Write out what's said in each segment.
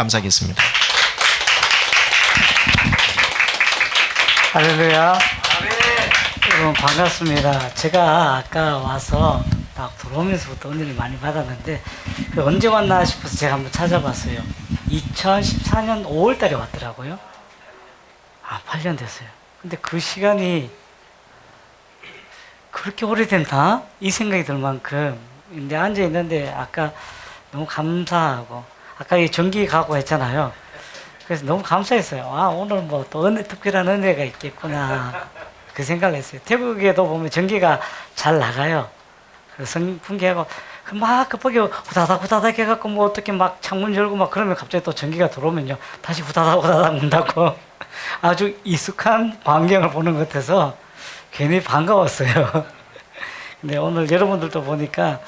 감사하겠습니다. 할렐루야. 여러분 반갑습니다. 제가 아까 와서 딱 들어오면서부터 은혜를 많이 받았는데 언제 왔나 싶어서 제가 한번 찾아봤어요. 2014년 5월 달에 왔더라고요. 8년 됐어요. 근데 그 시간이 그렇게 오래됐나? 이 생각이 들 만큼. 근데 앉아 있는데 아까 너무 감사하고 아까 이 전기 가고 했잖아요. 그래서 너무 감사했어요. 오늘 뭐 또 특별한 은혜가 있겠구나. 그 생각을 했어요. 태국에도 보면 전기가 잘 나가요. 그래서 풍기하고 막 급하게 후다닥 후다닥 해갖고 뭐 어떻게 막 창문 열고 막 그러면 갑자기 또 전기가 들어오면요. 다시 후다닥 후다닥 문 닫고 아주 익숙한 광경을 보는 것 같아서 괜히 반가웠어요. 근데 오늘 여러분들도 보니까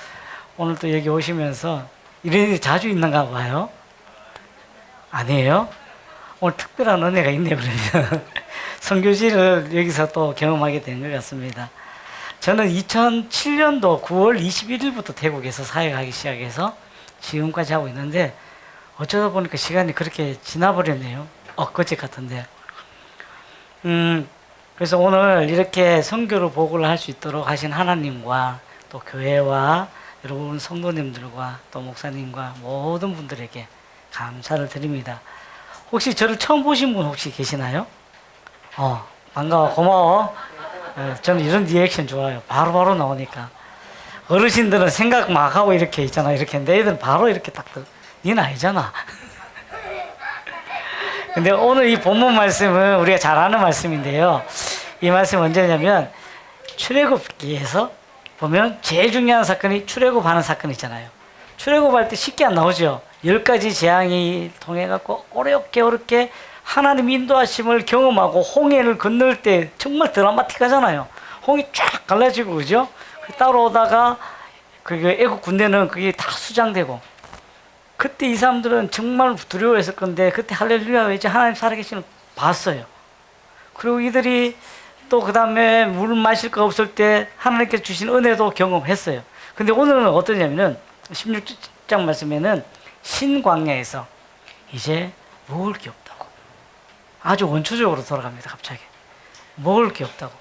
오늘 또 여기 오시면서 이런 일이 자주 있는가 봐요. 아니에요? 오늘 특별한 은혜가 있네요, 그러면. 선교지를 여기서 또 경험하게 된 것 같습니다. 저는 2007년도 9월 21일부터 태국에서 사역하기 시작해서 지금까지 하고 있는데 어쩌다 보니까 시간이 그렇게 지나버렸네요. 엊그제 같은데. 그래서 오늘 이렇게 선교를 보고를 할 수 있도록 하신 하나님과 또 교회와 여러분 성도님들과 또 목사님과 모든 분들에게 감사를 드립니다. 혹시 저를 처음 보신 분 혹시 계시나요? 반가워, 고마워. 저는 이런 리액션 좋아요. 바로바로 나오니까. 어르신들은 생각 막 하고 이렇게 있잖아. 이렇게 했는데 애들은 바로 이렇게 딱, 니는 아니잖아. 근데 오늘 이 본문 말씀은 우리가 잘 아는 말씀인데요. 이 말씀은 언제냐면 출애굽기에서 보면 제일 중요한 사건이 출애굽하는 사건 있잖아요. 출애굽할 때 쉽게 안 나오죠. 10가지 재앙이 통해갖고 어렵게 하나님 인도하심을 경험하고 홍해를 건널 때 정말 드라마틱하잖아요. 홍이 쫙 갈라지고 그죠? 따라오다가 그 애국 군대는 그게 다 수장되고 그때 이 사람들은 정말 두려워했을 건데 그때 할렐루야 외치 하나님 살아계시는 봤어요. 그리고 이들이 또 그 다음에 물 마실 거 없을 때 하나님께서 주신 은혜도 경험했어요. 근데 오늘은 어떠냐면은 16장 말씀에는 신광야에서 이제 먹을 게 없다고. 아주 원초적으로 돌아갑니다. 갑자기 먹을 게 없다고.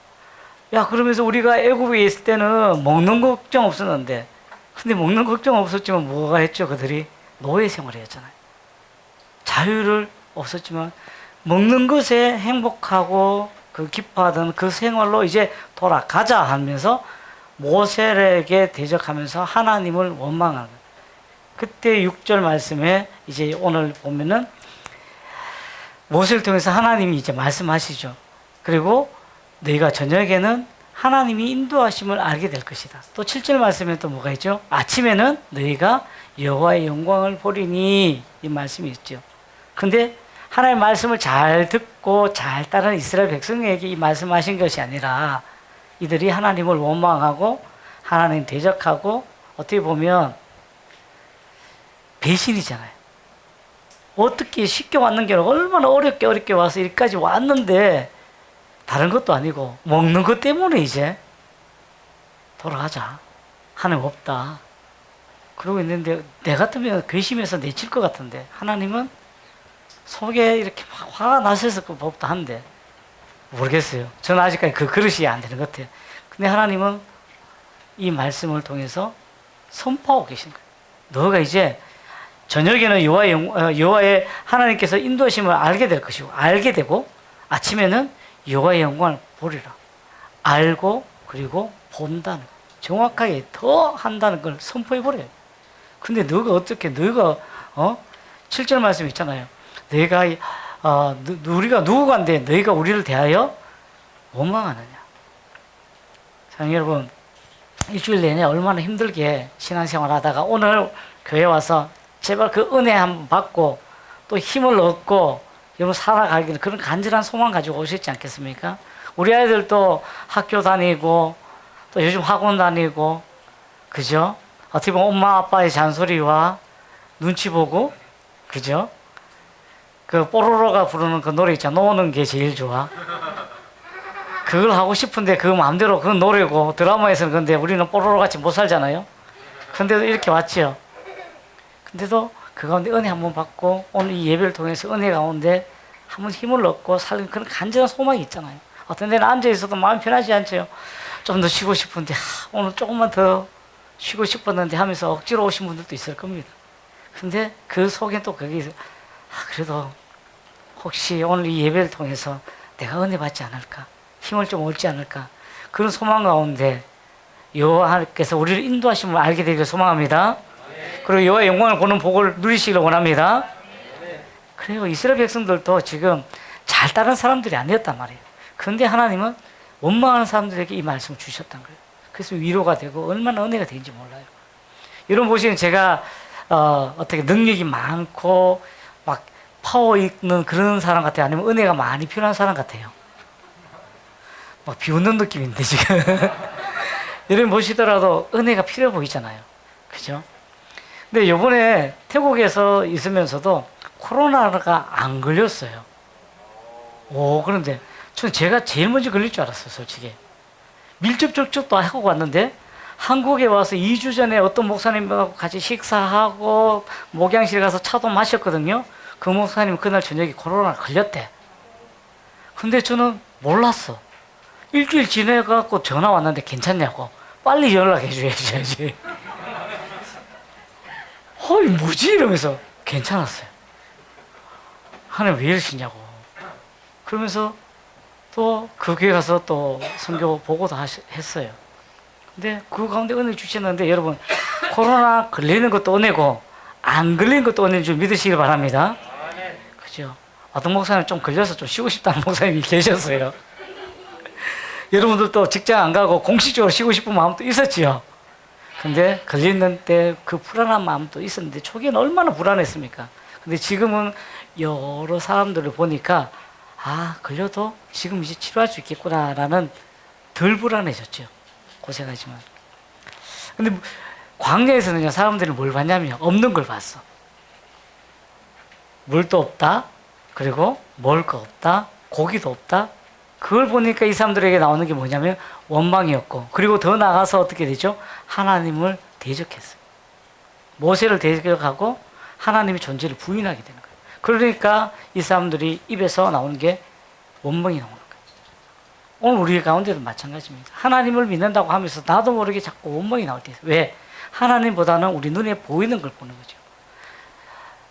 야, 그러면서 우리가 애굽에 있을 때는 먹는 걱정 없었는데 근데 먹는 걱정 없었지만 뭐가 했죠? 그들이 노예 생활이었잖아요. 자유를 없었지만 먹는 것에 행복하고 그 기뻐하던 그 생활로 이제 돌아가자 하면서 모세에게 대적하면서 하나님을 원망하는 거예요. 그때 6절 말씀에 이제 오늘 보면은 모세를 통해서 하나님이 이제 말씀하시죠. 그리고 너희가 저녁에는 하나님이 인도하심을 알게 될 것이다. 또 7절 말씀에 또 뭐가 있죠? 아침에는 너희가 여호와의 영광을 보리니 이 말씀이 있죠. 근데 하나님의 말씀을 잘 듣고 잘 따르는 이스라엘 백성에게 이 말씀하신 것이 아니라 이들이 하나님을 원망하고 하나님 대적하고 어떻게 보면 배신이잖아요. 어떻게 쉽게 왔는 게 얼마나 어렵게 와서 여기까지 왔는데 다른 것도 아니고 먹는 것 때문에 이제 돌아가자. 하나님 없다. 그러고 있는데 내 같으면 괘씸해서 내칠 것 같은데 하나님은 속에 이렇게 막 화가 나셨을 법도 한데 모르겠어요. 저는 아직까지 그 그릇이 안 되는 것 같아요. 근데 하나님은 이 말씀을 통해서 선포하고 계신 거예요. 너가 이제 저녁에는 여호와의 하나님께서 인도하심을 알게 될 것이고 알게 되고 아침에는 여호와의 영광을 보리라. 알고 그리고 본다는 거. 정확하게 더 한다는 걸 선포해 버려요. 근데 너가 어떻게 7절 말씀 있잖아요. 너희가 우리가 누구간데 너희가 우리를 대하여 원망하느냐. 사랑하는 여러분, 일주일 내내 얼마나 힘들게 신앙생활 하다가 오늘 교회 와서 제발 그 은혜 한번 받고 또 힘을 얻고 여러분 살아가기는 그런 간절한 소망 가지고 오셨지 않겠습니까? 우리 아이들도 학교 다니고 또 요즘 학원 다니고 그죠? 어떻게 보면 엄마 아빠의 잔소리와 눈치 보고 그죠? 그 뽀로로가 부르는 그 노래 있잖아. 노는 게 제일 좋아. 그걸 하고 싶은데 그 마음대로 그건 노래고 드라마에서는 근데 우리는 뽀로로 같이 못 살잖아요. 근데도 이렇게 왔죠. 근데도 그 가운데 은혜 한번 받고 오늘 이 예배를 통해서 은혜 가운데 한번 힘을 얻고 살는 그런 간절한 소망이 있잖아요. 어떤 데는 앉아 있어도 마음 편하지 않죠. 좀 더 쉬고 싶은데 오늘 조금만 더 쉬고 싶었는데 하면서 억지로 오신 분들도 있을 겁니다. 근데 그 속에 또 거기 그래도 혹시 오늘 이 예배를 통해서 내가 은혜 받지 않을까, 힘을 좀 얻지 않을까, 그런 소망 가운데 여호와께서 우리를 인도하심을 알게 되기를 소망합니다. 그리고 여호와의 영광을 보는 복을 누리시기를 원합니다. 그리고 이스라엘 백성들도 지금 잘 따른 사람들이 아니었단 말이에요. 그런데 하나님은 원망하는 사람들에게 이 말씀을 주셨단 거예요. 그래서 위로가 되고 얼마나 은혜가 되는지 몰라요. 여러분 보시면 제가 어떻게 능력이 많고 막 파워 있는 그런 사람 같아요? 아니면 은혜가 많이 필요한 사람 같아요? 막 비웃는 느낌인데 지금 여러분 보시더라도 은혜가 필요해 보이잖아요. 그죠? 근데 요번에 태국에서 있으면서도 코로나가 안 걸렸어요. 그런데 저는 제가 제일 먼저 걸릴 줄 알았어요, 솔직히. 밀접 접촉도 하고 왔는데 한국에 와서 2주 전에 어떤 목사님하고 같이 식사하고 목양실 가서 차도 마셨거든요. 그 목사님 그날 저녁에 코로나 걸렸대. 근데 저는 몰랐어. 일주일 지내갖고 전화 왔는데 괜찮냐고. 빨리 연락해 줘야지. 어이 뭐지? 이러면서 괜찮았어요. 하나님 왜 이러시냐고. 그러면서 또 그 교회 가서 또 선교 보고도 했어요. 근데 그 가운데 은혜 주셨는데 여러분 코로나 걸리는 것도 은혜고 안 걸리는 것도 은혜인 줄 믿으시길 바랍니다. 그죠? 어떤 목사님 좀 걸려서 좀 쉬고 싶다는 목사님이 계셨어요. 여러분들도 직장 안 가고 공식적으로 쉬고 싶은 마음도 있었지요. 근데 걸리는데 그 불안한 마음도 있었는데 초기에는 얼마나 불안했습니까? 근데 지금은 여러 사람들을 보니까 걸려도 지금 이제 치료할 수 있겠구나라는 덜 불안해졌죠. 고생하지만. 근데 광야에서는요, 사람들이 뭘 봤냐면 없는 걸 봤어. 물도 없다. 그리고 먹을 거 없다. 고기도 없다. 그걸 보니까 이 사람들에게 나오는 게 뭐냐면 원망이었고, 그리고 더 나아가서 어떻게 되죠? 하나님을 대적했어요. 모세를 대적하고 하나님의 존재를 부인하게 되는 거예요. 그러니까 이 사람들이 입에서 나오는 게 원망이 나오는 거예요. 오늘 우리 가운데도 마찬가지입니다. 하나님을 믿는다고 하면서 나도 모르게 자꾸 원망이 나올 때 있어요. 왜? 하나님보다는 우리 눈에 보이는 걸 보는 거죠.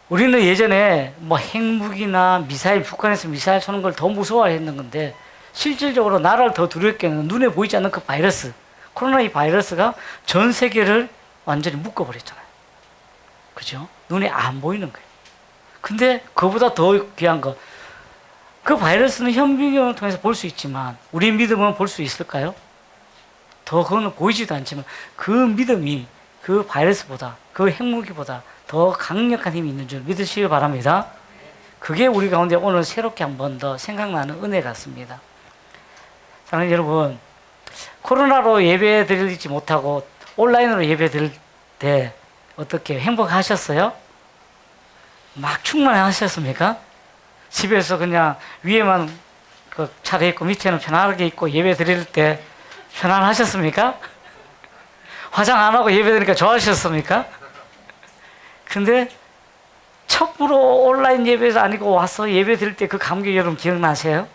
우리는 예전에 뭐 핵무기나 미사일, 북한에서 미사일 쏘는 걸 더 무서워했는 건데 실질적으로 나라를 더 두렵게 하는 눈에 보이지 않는 그 바이러스, 코로나 이 바이러스가 전 세계를 완전히 묶어버렸잖아요. 그죠? 눈에 안 보이는 거예요. 근데 그보다 더 귀한 거, 그 바이러스는 현미경을 통해서 볼 수 있지만 우리 믿음은 볼 수 있을까요? 더 그거는 보이지도 않지만 그 믿음이 그 바이러스보다, 그 핵무기보다 더 강력한 힘이 있는 줄 믿으시길 바랍니다. 그게 우리 가운데 오늘 새롭게 한 번 더 생각나는 은혜 같습니다. 사랑하는 여러분, 코로나로 예배 드리지 못하고 온라인으로 예배 드릴 때 어떻게 행복하셨어요? 막 충만하셨습니까? 집에서 그냥 위에만 그 차려입고 밑에는 편안하게 입고 예배 드릴 때 편안하셨습니까? 화장 안 하고 예배 드리니까 좋아하셨습니까? 근데 처음으로 온라인 예배에서 아니고 와서 예배 드릴 때 그 감격 여러분 기억나세요?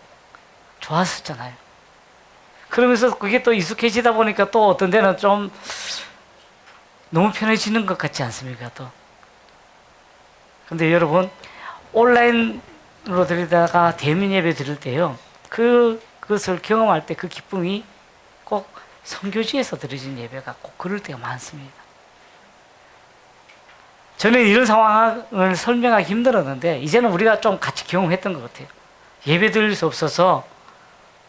좋았었잖아요. 그러면서 그게 또 익숙해지다 보니까 또 어떤 데는 좀 너무 편해지는 것 같지 않습니까? 또. 근데 여러분, 온라인으로 드리다가 대면 예배 드릴 때요, 그것을 경험할 때 그 기쁨이 꼭 선교지에서 드려진 예배가 꼭 그럴 때가 많습니다. 저는 이런 상황을 설명하기 힘들었는데 이제는 우리가 좀 같이 경험했던 것 같아요. 예배 드릴 수 없어서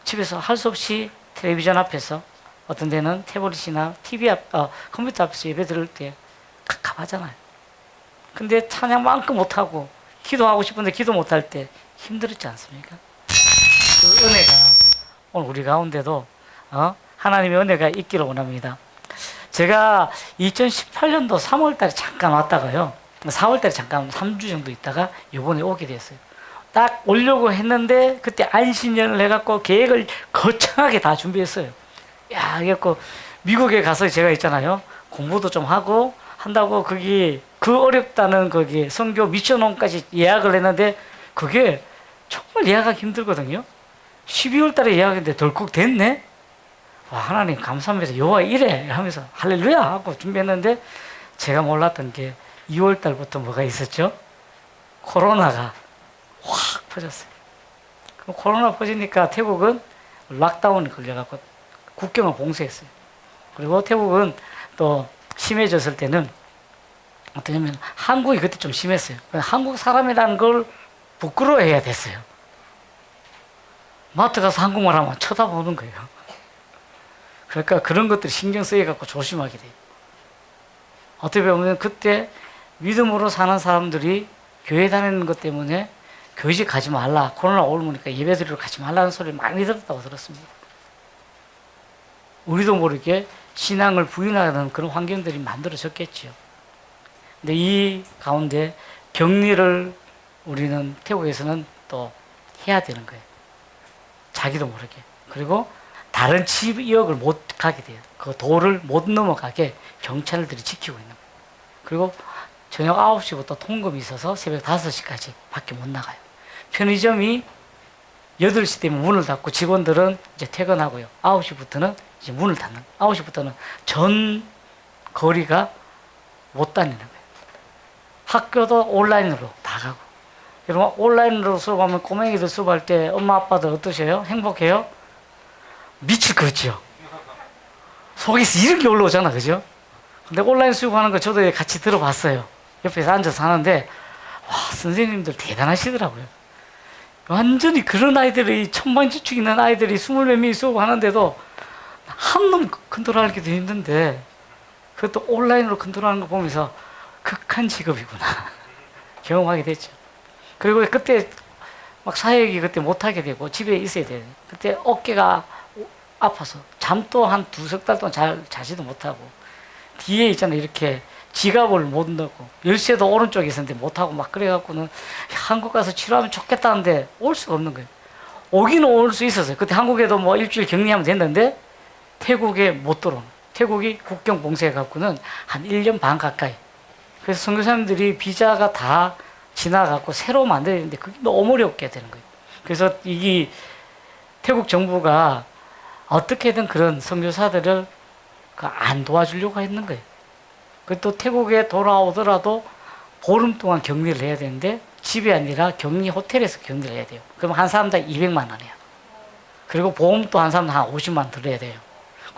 집에서 할 수 없이 텔레비전 앞에서, 어떤 데는 태블릿이나 TV 컴퓨터 앞에서 예배 드릴 때 갑갑하잖아요. 근데 찬양만큼 못하고 기도하고 싶은데 기도 못할 때 힘들었지 않습니까? 그 은혜가 오늘 우리 가운데도 하나님의 은혜가 있기를 원합니다. 제가 2018년도 3월달에 잠깐 왔다가요, 4월달에 잠깐 3주 정도 있다가 이번에 오게 됐어요. 딱 오려고 했는데 그때 안신년을 해갖고 계획을 거창하게 다 준비했어요. 야, 그래갖고 미국에 가서 제가 있잖아요, 공부도 좀 하고 한다고 거기 그 어렵다는 거기에 선교 미션홈까지 예약을 했는데 그게 정말 예약하기 힘들거든요. 12월 달에 예약했는데 덜컥 됐네? 와, 하나님 감사합니다. 여호와 이래 하면서 할렐루야 하고 준비했는데 제가 몰랐던 게 2월 달부터 뭐가 있었죠? 코로나가 확 퍼졌어요. 그럼 코로나 퍼지니까 태국은 락다운이 걸려갖고 국경을 봉쇄했어요. 그리고 태국은 또 심해졌을 때는 어떠냐면 한국이 그때 좀 심했어요. 한국 사람이라는 걸 부끄러워해야 됐어요. 마트 가서 한국말 하면 쳐다보는 거예요. 그러니까 그런 것들이 신경 쓰여갖고 조심하게 돼요. 어떻게 보면 그때 믿음으로 사는 사람들이 교회 다니는 것 때문에 교회집 가지 말라, 코로나 올무니까 예배드리러 가지 말라는 소리를 많이 들었다고 들었습니다. 우리도 모르게 신앙을 부인하는 그런 환경들이 만들어졌겠지요. 근데 이 가운데 격리를 우리는 태국에서는 또 해야 되는 거예요. 자기도 모르게. 그리고 다른 지역을 못 가게 돼요. 그 도를 못 넘어가게 경찰들이 지키고 있는 거예요. 그리고 저녁 9시부터 통금이 있어서 새벽 5시까지 밖에 못 나가요. 편의점이 8시 되면 문을 닫고 직원들은 이제 퇴근하고요. 9시부터는 이제 문을 닫는, 9시부터는 전 거리가 못 다니는 거예요. 학교도 온라인으로 다 가고. 여러분, 온라인으로 수업하면 꼬맹이들 수업할 때 엄마 아빠들 어떠세요? 행복해요? 미칠 거죠. 속에서 이런 게 올라오잖아, 그죠? 근데 온라인 수업하는 거 저도 같이 들어봤어요. 옆에서 앉아서 하는데, 와, 선생님들 대단하시더라고요. 완전히 그런 아이들이, 천방지축 있는 아이들이 20몇 명이 수업하는데도 한 놈 컨트롤하기도 힘든데, 그것도 온라인으로 컨트롤하는 거 보면서 극한 직업이구나. 경험하게 됐죠. 그리고 그때 막 사역이 그때 못하게 되고 집에 있어야 돼요. 그때 어깨가 아파서 잠도 한 2-3달 동안 잘 자지도 못하고 뒤에 있잖아요. 이렇게 지갑을 못 넣고 열쇠도 오른쪽에 있었는데 못하고 막 그래갖고는 한국 가서 치료하면 좋겠다는데 올 수가 없는 거예요. 오기는 올 수 있었어요. 그때 한국에도 뭐 일주일 격리하면 됐는데 태국에 못 들어오는, 태국이 국경 봉쇄해갖고는 한 1년 반 가까이. 그래서 선교사님들이 비자가 다 지나가고 새로 만들어야 되는데 그게 너무 어렵게 되는 거예요. 그래서 이게 태국 정부가 어떻게든 그런 선교사들을 안 도와주려고 했는 거예요. 또 태국에 돌아오더라도 보름 동안 격리를 해야 되는데 집이 아니라 격리 호텔에서 격리를 해야 돼요. 그럼 한 사람당 200만 원이에요. 그리고 보험도 한 사람당 한 50만 원 들어야 돼요.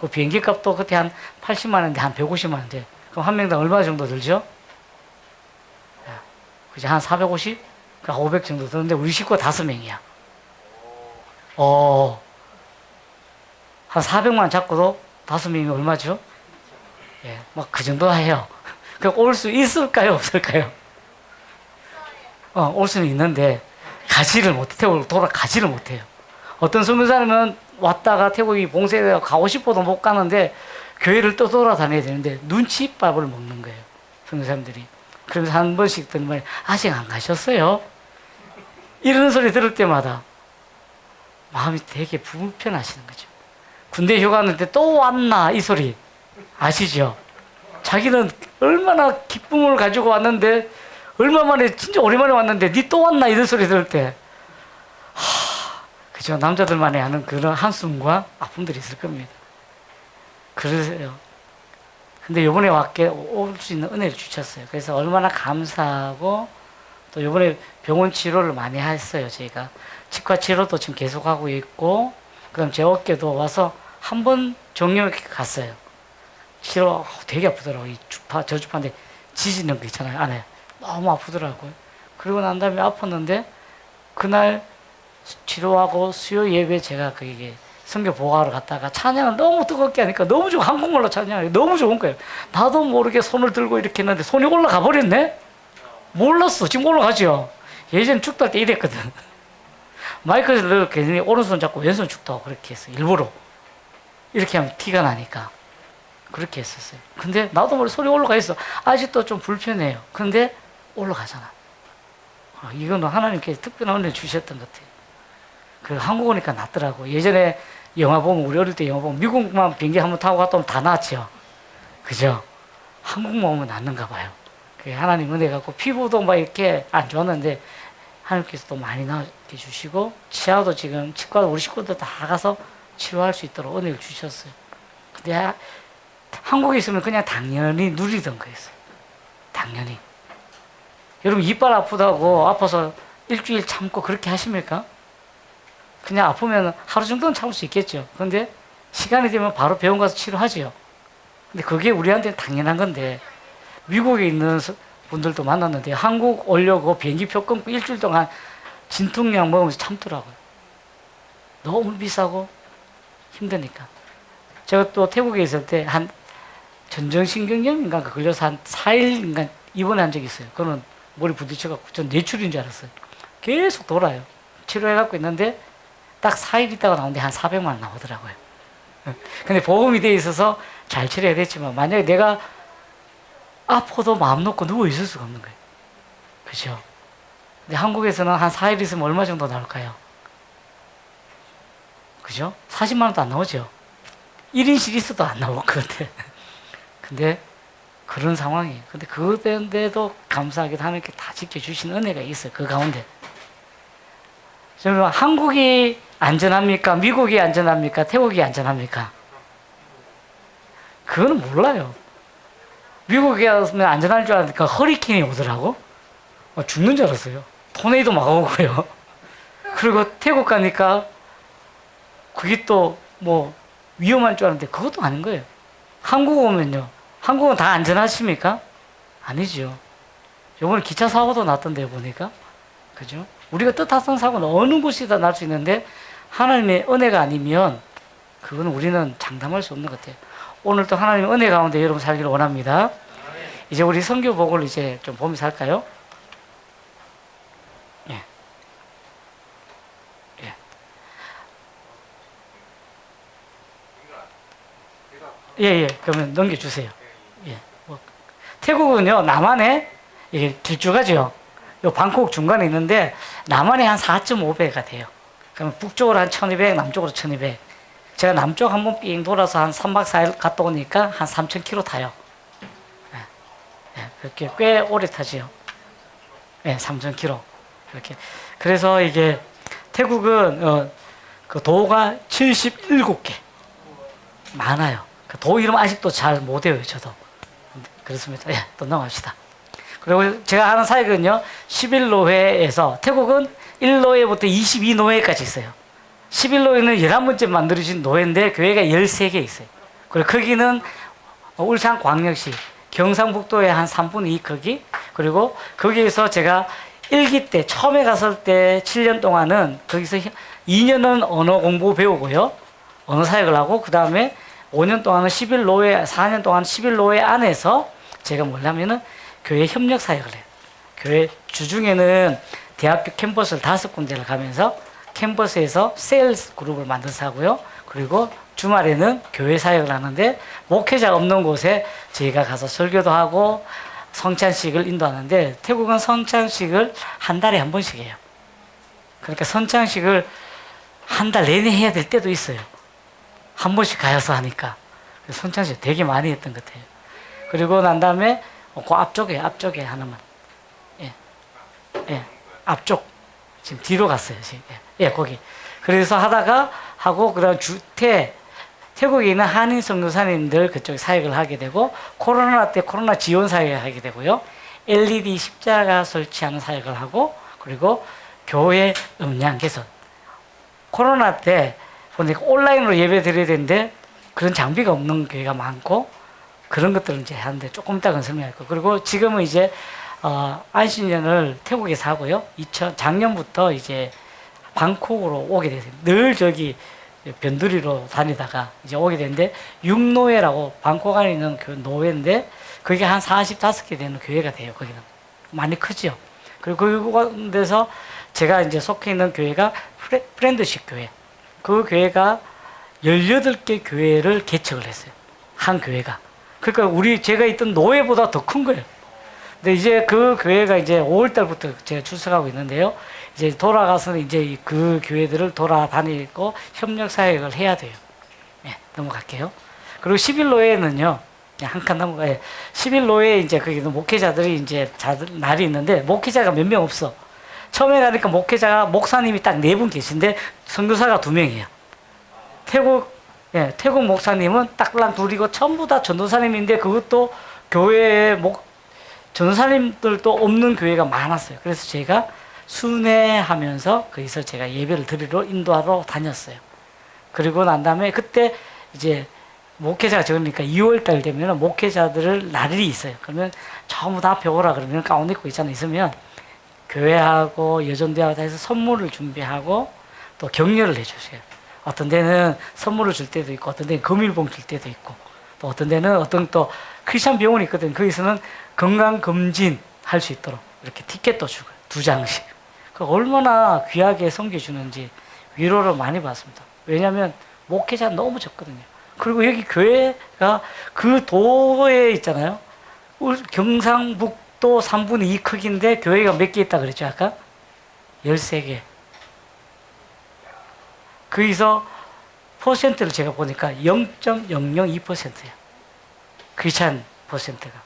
그 비행기 값도 그때 한 80만 원인데 한 150만 원 돼요. 그럼 한 명당 얼마 정도 들죠? 그죠? 한 450? 한 500 정도 드는데 우리 식구가 5명이야. 한 400만 원 잡고도 5명이면 얼마죠? 예, 막 그 정도 해요. 올 수 있을까요? 없을까요? 올 수는 있는데 가지를 못해. 태국으로 돌아가지를 못해요. 어떤 선교사님은 왔다가 태국이 봉쇄되어 가고 싶어도 못 가는데 교회를 또 돌아다녀야 되는데 눈치밥을 먹는 거예요. 선교사님들이. 그러면서 한 번씩 듣는 말이 아직 안 가셨어요? 이런 소리 들을 때마다 마음이 되게 불편하시는 거죠. 군대 휴가 갔는데 또 왔나 이 소리 아시죠? 자기는 얼마나 기쁨을 가지고 왔는데 얼마 만에 진짜 오랜만에 왔는데 니 또 왔나 이런 소리 들을 때 그죠? 남자들만이 하는 그런 한숨과 아픔들이 있을 겁니다. 그러세요. 근데 요번에 올 수 있는 은혜를 주셨어요. 그래서 얼마나 감사하고 또 요번에 병원 치료를 많이 했어요. 저희가 치과 치료도 지금 계속하고 있고 그다음 제 어깨도 와서 한 번 정형외과 갔어요. 치료 되게 아프더라고요. 이 주파, 저주파인데 지지는 거 있잖아요. 안에 너무 아프더라고요. 그리고 난 다음에 아팠는데 그날 치료하고 수요 예배 제가 그게 성교 보고하러 갔다가 찬양을 너무 뜨겁게 하니까 너무 좋고 한국말로 찬양하기 너무 좋은 거예요. 나도 모르게 손을 들고 이렇게 했는데 손이 올라가 버렸네? 몰랐어. 지금 올라가죠. 예전에 축도할 때 이랬거든. 마이크를 괜히 오른손 잡고 왼손 축도하고 그렇게 했어. 일부러. 이렇게 하면 티가 나니까. 그렇게 했었어요. 근데 나도 모르게 손이 올라가 있어. 아직도 좀 불편해요. 근데 올라가잖아. 이거는 하나님께서 특별한 은혜 주셨던 것 같아요. 그 한국 오니까 낫더라고. 예전에 영화 보면 우리 어릴 때 영화 보면 미국만 비행기 한번 타고 갔다 오면 다 낫죠. 그죠? 한국만 오면 낫는가 봐요. 그 하나님 은혜 갖고 피부도 막 이렇게 안 좋았는데 하나님께서 또 많이 나게 주시고 치아도 지금 치과 우리 식구들 다 가서 치료할 수 있도록 은혜를 주셨어요. 근데 한국에 있으면 그냥 당연히 누리던 거였어요. 당연히. 여러분 이빨 아프다고 아파서 일주일 참고 그렇게 하십니까? 그냥 아프면 하루 정도는 참을 수 있겠죠. 그런데 시간이 되면 바로 병원 가서 치료하지요. 근데 그게 우리한테는 당연한 건데 미국에 있는 분들도 만났는데 한국 오려고 비행기표 끊고 일주일 동안 진통약 먹으면서 참더라고요. 너무 비싸고 힘드니까. 제가 또 태국에 있을 때 한 전정신경염인가 걸려서 한 4일인가 입원한 적이 있어요. 그거는 머리 부딪혀갖고 전 뇌출인 줄 알았어요. 계속 돌아요. 치료해갖고 있는데 딱 4일 있다가 나오는데 한 400만 원 나오더라고요. 근데 보험이 돼 있어서 잘 치료해야 됐지만 만약에 내가 아파도 마음 놓고 누워 있을 수가 없는 거예요. 그죠? 근데 한국에서는 한 4일 있으면 얼마 정도 나올까요? 그죠? 40만 원도 안 나오죠? 1인실 있어도 안 나올 것 같아. 근데 그런 상황이에요. 근데 그런데도 감사하게도 하나님께 다 지켜주신 은혜가 있어요. 그 가운데. 저는 한국이 안전합니까? 미국이 안전합니까? 태국이 안전합니까? 그거는 몰라요. 미국에 가면 안전할 줄 알았으니까 허리케인이 오더라고. 죽는 줄 알았어요. 토네이도 막 오고요. 그리고 태국 가니까 그게 또 뭐 위험한 줄 알았는데 그것도 아닌 거예요. 한국 오면요. 한국은 다 안전하십니까? 아니죠. 요번에 기차 사고도 났던데 보니까. 그죠? 우리가 뜻하던 사고는 어느 곳이다 날 수 있는데 하나님의 은혜가 아니면 그건 우리는 장담할 수 없는 것 같아요. 오늘 또 하나님의 은혜 가운데 여러분 살기를 원합니다. 이제 우리 선교복을 이제 좀 보면서 할까요? 예. 예. 예, 그러면 넘겨주세요. 예. 태국은요, 남한에 이게 길쭉하죠? 요 방콕 중간에 있는데, 남한에 한 4.5배가 돼요. 그러면 북쪽으로 한 1200, 남쪽으로 1200. 제가 남쪽 한번 삥 돌아서 한 3박 4일 갔다 오니까 한 3000km 타요. 그렇게 꽤 오래 타지요. 3000km. 이렇게. 그래서 이게 태국은 그 도가 77개 많아요. 그 도 이름 아직도 잘 못 외워요, 저도. 그렇습니다. 또 넘어갑시다. 그리고 제가 하는 사역은요, 11노회에서 태국은 1노회부터 22노회까지 있어요. 11노회는 11번째 만들어진 노회인데 교회가 13개 있어요. 그리고 거기는 울산광역시 경상북도의 한 3분의 2 크기. 그리고 거기에서 제가 1기 때 처음에 갔을 때 7년 동안은 거기서 2년은 언어 공부 배우고요. 언어 사역을 하고 그 다음에 5년 동안은 11노회, 4년 동안 11노회 안에서 제가 뭐냐면은 교회 협력 사역을 해요. 교회 주중에는 대학교 캠퍼스를 5군데를 가면서 캠퍼스에서 세일즈 그룹을 만들어서 하고요. 그리고 주말에는 교회 사역을 하는데 목회자 없는 곳에 저희가 가서 설교도 하고 성찬식을 인도하는데 태국은 성찬식을 한 달에 한 번씩 해요. 그러니까 성찬식을 한 달 내내 해야 될 때도 있어요. 한 번씩 가서 하니까. 성찬식 되게 많이 했던 것 같아요. 그리고 난 다음에 그 앞쪽에 하나만. 앞쪽. 지금 뒤로 갔어요. 지금. 거기. 그래서 하다가 하고 그다음 태국에 있는 한인 선교사님들 그쪽에 사역을 하게 되고 코로나 때 코로나 지원 사역을 하게 되고요. LED 십자가 설치하는 사역을 하고 그리고 교회 음량 개선. 코로나 때 보니까 온라인으로 예배 드려야 되는데 그런 장비가 없는 교회가 많고 그런 것들을 이제 하는데 조금 이따가 설명할 거고 그리고 지금은 이제 안식년을 태국에서 하고요. 작년부터 이제 방콕으로 오게 됐어요. 늘 저기 변두리로 다니다가 이제 오게 됐는데 육노회라고 방콕 안에 있는 그 노회인데 그게 한 45개 되는 교회가 돼요. 거기는 많이 크죠. 그리고 그곳에서 제가 이제 속해 있는 교회가 프렌드십 교회. 그 교회가 18개 교회를 개척을 했어요. 한 교회가. 그러니까 제가 있던 노회보다 더 큰 거예요. 근데 이제 그 교회가 이제 5월달부터 제가 출석하고 있는데요. 이제 돌아가서 이제 그 교회들을 돌아다니고 협력 사역을 해야 돼요. 넘어갈게요. 그리고 11노회는요, 한 칸 넘어가. 11로에 이제 거기 목회자들이 이제 날이 있는데 목회자가 몇 명 없어. 처음에 가니까 목회자가 목사님이 딱 4분 계신데 선교사가 2명이에요. 태국 목사님은 딱랑 둘이고 전부 다 전도사님인데 그것도 교회에 전도사님들도 없는 교회가 많았어요. 그래서 제가 순회하면서 거기서 제가 예배를 드리러 인도하러 다녔어요. 그리고 난 다음에 그때 이제 목회자가 적으니까 2월달 되면 목회자들을 날이 있어요. 그러면 전부 다 앞에 오라 그러면 가운 입고 있으면 교회하고 여전대하고 다 해서 선물을 준비하고 또 격려를 해주세요. 어떤 데는 선물을 줄 때도 있고 어떤 데는 금일봉 줄 때도 있고 또 어떤 데는 어떤 또 크리스찬 병원이 있거든. 거기서는 건강검진 할 수 있도록 이렇게 티켓도 주고 2장씩. 얼마나 귀하게 섬겨주는지 위로를 많이 받습니다. 왜냐하면 목회자 너무 적거든요. 그리고 여기 교회가 그 도에 있잖아요. 경상북도 3분의 2 크기인데 교회가 몇 개 있다 그랬죠 아까? 13개. 거기서 퍼센트를 제가 보니까 0.002%예요. 크리스찬 퍼센트가.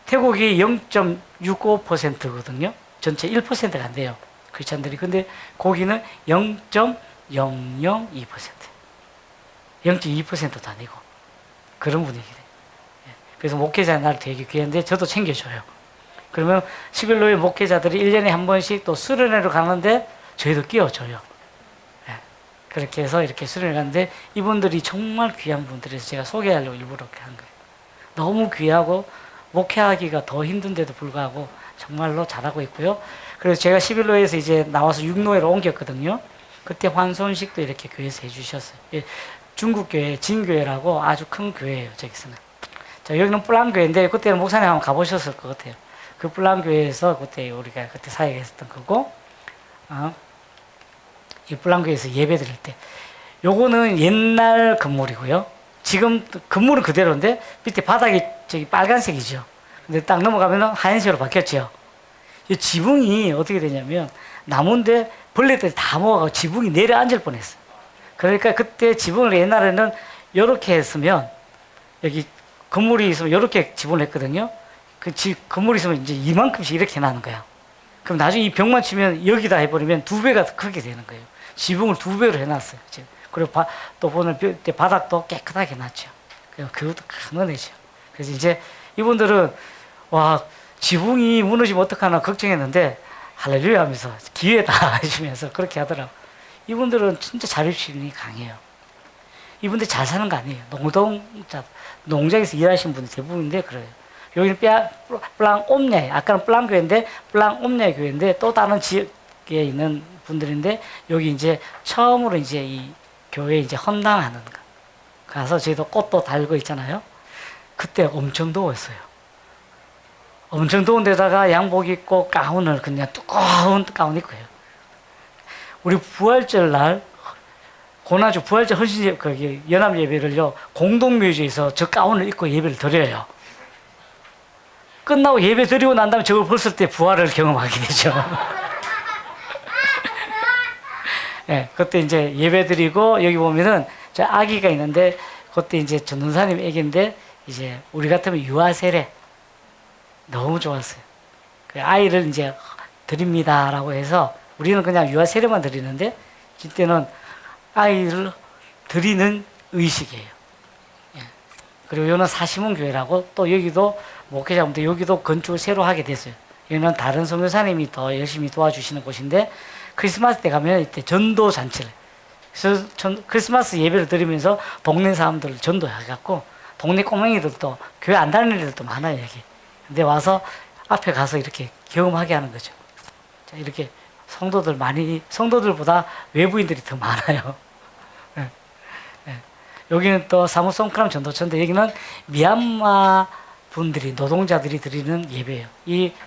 태국이 0.65%거든요. 전체 1%가 안 돼요. 크리스찬들이. 근데 거기는 0.002%. 0.2%도 아니고 그런 분위기래. 그래서 목회자 날 되게 귀한데 저도 챙겨줘요. 그러면 11로의 목회자들이 1년에 한 번씩 또 수련회로 가는데 저희도 끼워줘요. 그렇게 해서 이렇게 수련회 가는데 이분들이 정말 귀한 분들이서 제가 소개하려고 일부러 이렇게 한 거예요. 너무 귀하고 목회하기가 더 힘든데도 불구하고 정말로 잘하고 있고요. 그래서 제가 11로에서 이제 나와서 6로에로 옮겼거든요. 그때 환손식도 이렇게 교회에서 해주셨어요. 중국 교회 진교회라고 아주 큰 교회예요. 저기서는. 자, 여기는 뿔랑교회인데 그때는 목사님 한번 가보셨을 것 같아요. 그 뿔랑교회에서 그때 우리가 그때 사역했었던 거고, 이 뿔랑교회에서 예배 드릴 때, 요거는 옛날 건물이고요. 지금 건물은 그대로인데 밑에 바닥이 저기 빨간색이죠. 근데 딱 넘어가면 하얀색으로 바뀌었죠. 이 지붕이 어떻게 되냐면 나무인데 벌레들이 다 먹어가고 지붕이 내려앉을 뻔했어요. 그러니까 그때 지붕을 옛날에는 이렇게 했으면 여기 건물이 있으면 이렇게 지붕을 했거든요. 건물이 있으면 이제 이만큼씩 이렇게 나는 거야. 그럼 나중에 이 벽만 치면 여기다 해버리면 2배가 더 크게 되는 거예요. 지붕을 2배로 해놨어요. 그리고 또 보는 바닥도 깨끗하게 놨죠. 그것도 큰 은혜죠. 그래서 이제 이분들은 와 지붕이 무너지면 어떡하나 걱정했는데 할렐루야 하면서 기회다 하시면서 그렇게 하더라고. 이분들은 진짜 자립심이 강해요. 이분들 잘 사는 거 아니에요. 농장에서 일하시는 분들 대부분인데 그래요. 여기는 플랑옴냐이, 아까는 플랑교회인데 플랑옴냐이 교회인데 또 다른 지역에 있는 분들인데 여기 이제 처음으로 이제 이 교회에 이제 헌당하는 거. 가서 저희도 꽃도 달고 있잖아요. 그때 엄청 더웠어요. 엄청 더운 데다가 양복 입고 가운을 그냥 두꺼운 가운 입고 해요. 우리 부활절 날 고나주 부활절 헌신 거기 연합 예배를요 공동묘지에서 저 가운을 입고 예배를 드려요. 끝나고 예배 드리고 난 다음에 저걸 벗을 때 부활을 경험하게 되죠. 네, 그때 이제 예배 드리고 여기 보면은 저 아기가 있는데 그때 이제 전도사님 애기인데 이제 우리 같으면 유아 세례 너무 좋았어요. 그 아이를 이제 드립니다라고 해서 우리는 그냥 유아 세례만 드리는데 이때는 아이를 드리는 의식이에요. 예. 그리고 여기는 사시몬 교회라고 또 여기도 목회자분들 여기도 건축을 새로 하게 됐어요. 여기는 다른 선교사님이 더 열심히 도와주시는 곳인데 크리스마스 때 가면 이때 전도 잔치를 그래서 크리스마스 예배를 드리면서 동네 사람들을 전도해갖고 동네 꼬맹이들도 교회 안 다니는 애들도 많아요 여기. 근데 와서 앞에 가서 이렇게 경험하게 하는 거죠. 자, 이렇게 성도들보다 외부인들이 더 많아요. 네. 네. 여기는 또 사무송크람 전도처인데 여기는 미얀마 분들이 노동자들이 드리는 예배예요.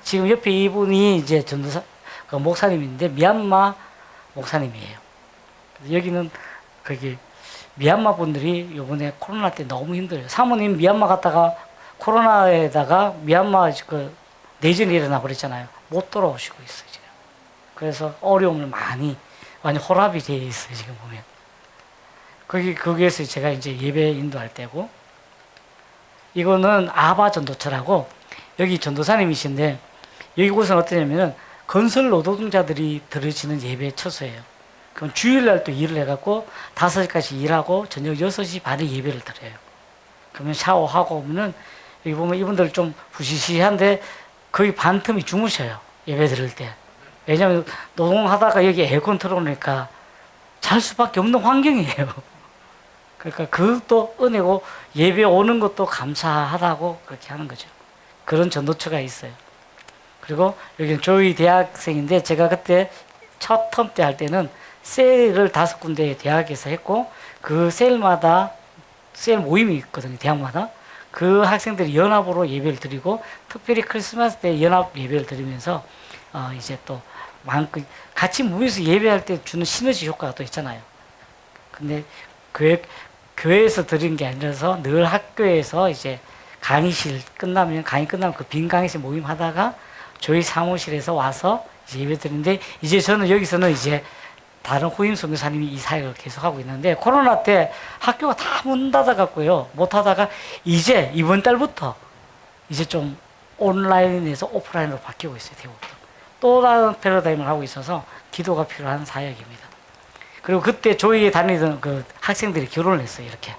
지금 옆에 이분이 이제 전도사 그 목사님인데 미얀마 목사님이에요. 여기는 거기 미얀마 분들이 이번에 코로나 때 너무 힘들어요. 사모님 미얀마 갔다가 코로나에다가 미얀마 그 내전이 일어나 버렸잖아요. 못 돌아오시고 있어요 지금. 그래서 어려움을 많이 혼합이 되어 있어요 지금 보면. 거기에서 제가 이제 예배 인도할 때고 이거는 아바 전도처라고 여기 전도사님이신데 여기 곳은 어떠냐면은 건설 노동자들이 들으시는 예배 처소예요. 그럼 주일날 또 일을 해갖고 5시까지 일하고 저녁 6시 반에 예배를 드려요. 그러면 샤워하고 오면은 여기 보면 이분들 좀 부시시한데 거의 반틈이 주무셔요. 예배 드릴 때. 왜냐하면 노동하다가 여기 에어컨 틀어놓으니까 잘 수밖에 없는 환경이에요. 그러니까 그것도 은혜고 예배 오는 것도 감사하다고 그렇게 하는 거죠. 그런 전도처가 있어요. 그리고 여기는 조이 대학생인데 제가 그때 첫 텀 때 할 때는 셀을 5군데 대학에서 했고 그 셀마다 셀 모임이 있거든요. 대학마다. 그 학생들이 연합으로 예배를 드리고 특별히 크리스마스 때 연합 예배를 드리면서 이제 또 같이 모여서 예배할 때 주는 시너지 효과가 또 있잖아요. 근데 교회에서 드린 게 아니라서 늘 학교에서 이제 강의 끝나면 그 빈 강의실 모임 하다가 저희 사무실에서 와서 이제 예배 드리는데 이제 저는 여기서는 이제 다른 후임 선교사님이 이 사역을 계속하고 있는데 코로나 때 학교가 다 문 닫아갖고요. 못하다가 이제 이번 달부터 이제 좀 온라인에서 오프라인으로 바뀌고 있어요. 대부분. 또 다른 패러다임을 하고 있어서 기도가 필요한 사역입니다. 그리고 그때 조이에 다니던 그 학생들이 결혼을 했어요. 이렇게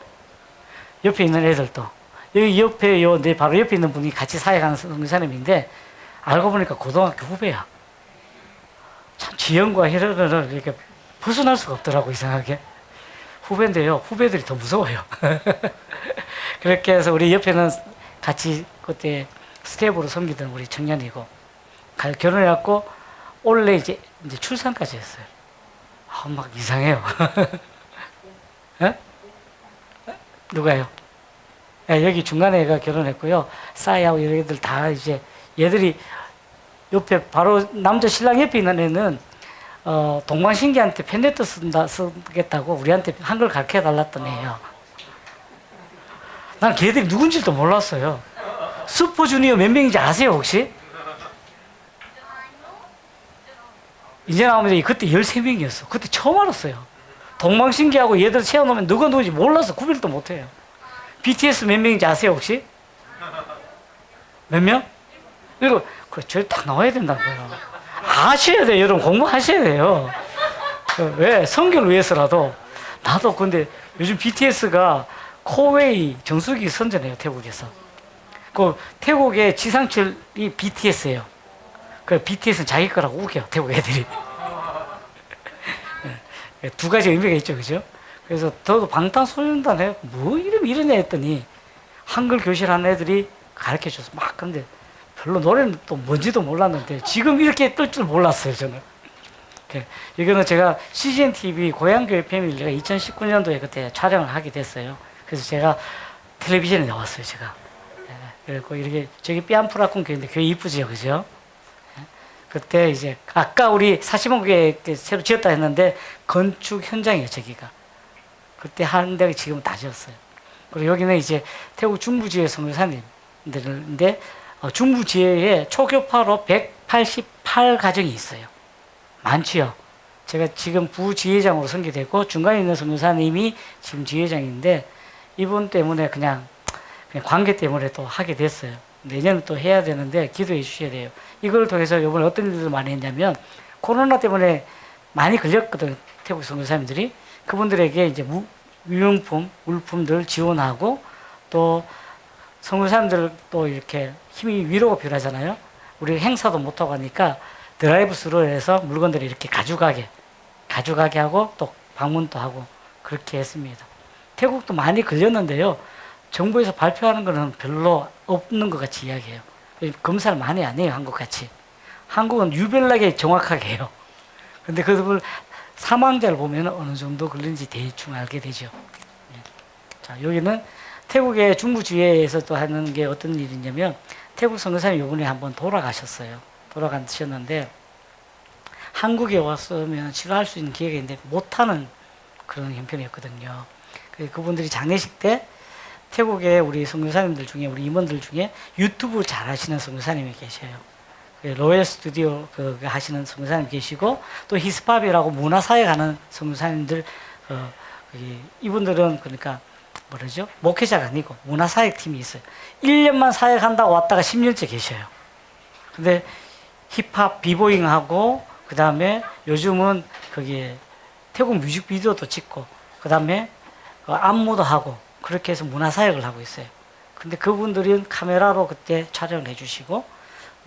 옆에 있는 애들도 여기 옆에 내 바로 옆에 있는 분이 같이 사역하는 선교사님인데 알고 보니까 고등학교 후배야. 참 지연과 혈연을 이렇게 벗어날 수가 없더라고. 이상하게 후배인데요. 후배들이 더 무서워요. 그렇게 해서 우리 옆에는 같이 그때 스텝으로 섬기던 우리 청년이고 결혼해갖고 올해 이제 출산까지 했어요. 막 이상해요. 에? 누가요? 여기 중간에 애가 결혼했고요. 싸이하고 이런 애들 다 이제 얘들이 옆에 바로 남자 신랑 옆에 있는 애는 동방신기한테 팬레터 쓰겠다고 우리한테 한글 가르쳐 달랐던 애예요. 난 걔들이 누군지도 몰랐어요. 슈퍼주니어 몇 명인지 아세요 혹시? 이제 나오면 그때 13명이었어. 그때 처음 알았어요. 동방신기하고 얘들 채워놓으면 누가 누군지 몰라서 구별도 못해요. BTS 몇 명인지 아세요 혹시? 몇 명? 그리고 저기 다 나와야 된다고요. 아셔야 돼요. 여러분 공부하셔야 돼요. 왜? 성경을 위해서라도. 나도 근데 요즘 BTS가 코웨이 정수기 선전해요. 태국에서. 그 태국의 지상철이 BTS예요. 그 BTS는 자기 거라고 우겨. 태국 애들이. 두 가지 의미가 있죠. 그죠? 그래서 저도 방탄소년단에 뭐 이러냐 했더니 한글 교실하는 애들이 가르쳐줘서 막 근데 별로 노래는 또 뭔지도 몰랐는데 지금 이렇게 뜰 줄 몰랐어요. 저는. 이거는 제가 CGN TV 고향교회 패밀리가 2019년도에 그때 촬영을 하게 됐어요. 그래서 제가 텔레비전에 나왔어요. 제가. 그리고 이렇게 저기 삐안프라콘 교회인데 교회 이쁘죠, 그죠? 그때 이제 아까 우리 사시봉교회 새로 지었다 했는데 건축 현장이에요. 저기가. 그때 한 데가 지금 다 지었어요. 그리고 여기는 이제 태국 중부지회 선교사님들인데 중부지회에 초교파로 188가정이 있어요. 많지요. 제가 지금 부지회장으로 선교되고 중간에 있는 선교사님이 지금 지회장인데 이분 때문에 그냥 관계 때문에 또 하게 됐어요. 내년은 또 해야 되는데 기도해 주셔야 돼요. 이걸 통해서 이번에 어떤 일들을 많이 했냐면 코로나 때문에 많이 걸렸거든. 태국 선교사님들이. 그분들에게 이제 유용품, 물품들 지원하고 또 선교사님들 또 이렇게 힘이 위로가 필요하잖아요. 우리 행사도 못하고 하니까 드라이브 스루로 해서 물건들을 이렇게 가져가게 하고 또 방문도 하고 그렇게 했습니다. 태국도 많이 걸렸는데요. 정부에서 발표하는 거는 별로 없는 것 같이 이야기해요. 검사를 많이 안 해요. 한국같이. 한국은 유별나게 정확하게 해요. 근데 그걸 사망자를 보면 어느 정도 걸린지 대충 알게 되죠. 자, 여기는 태국의 중부지회에서 또 하는 게 어떤 일이냐면 태국 선교사님이 이번에 한번 돌아가셨어요. 돌아가셨는데 한국에 왔으면 치료할 수 있는 기회가 있는데 못하는 그런 형편이었거든요. 그분들이 장례식 때 태국의 우리 선교사님들 중에 우리 임원들 중에 유튜브 잘 하시는 선교사님이 계셔요. 로열 스튜디오 하시는 선교사님 계시고 또 히스팝이라고 문화사회 가는 선교사님들 이분들은 그러니까 뭐라죠? 목회자가 아니고 문화사역팀이 있어요. 1년만 사역한다고 왔다가 10년째 계셔요. 근데 힙합 비보잉하고 그 다음에 요즘은 거기에 태국 뮤직비디오도 찍고 그 다음에 안무도 하고 그렇게 해서 문화사역을 하고 있어요. 근데 그분들은 카메라로 그때 촬영을 해주시고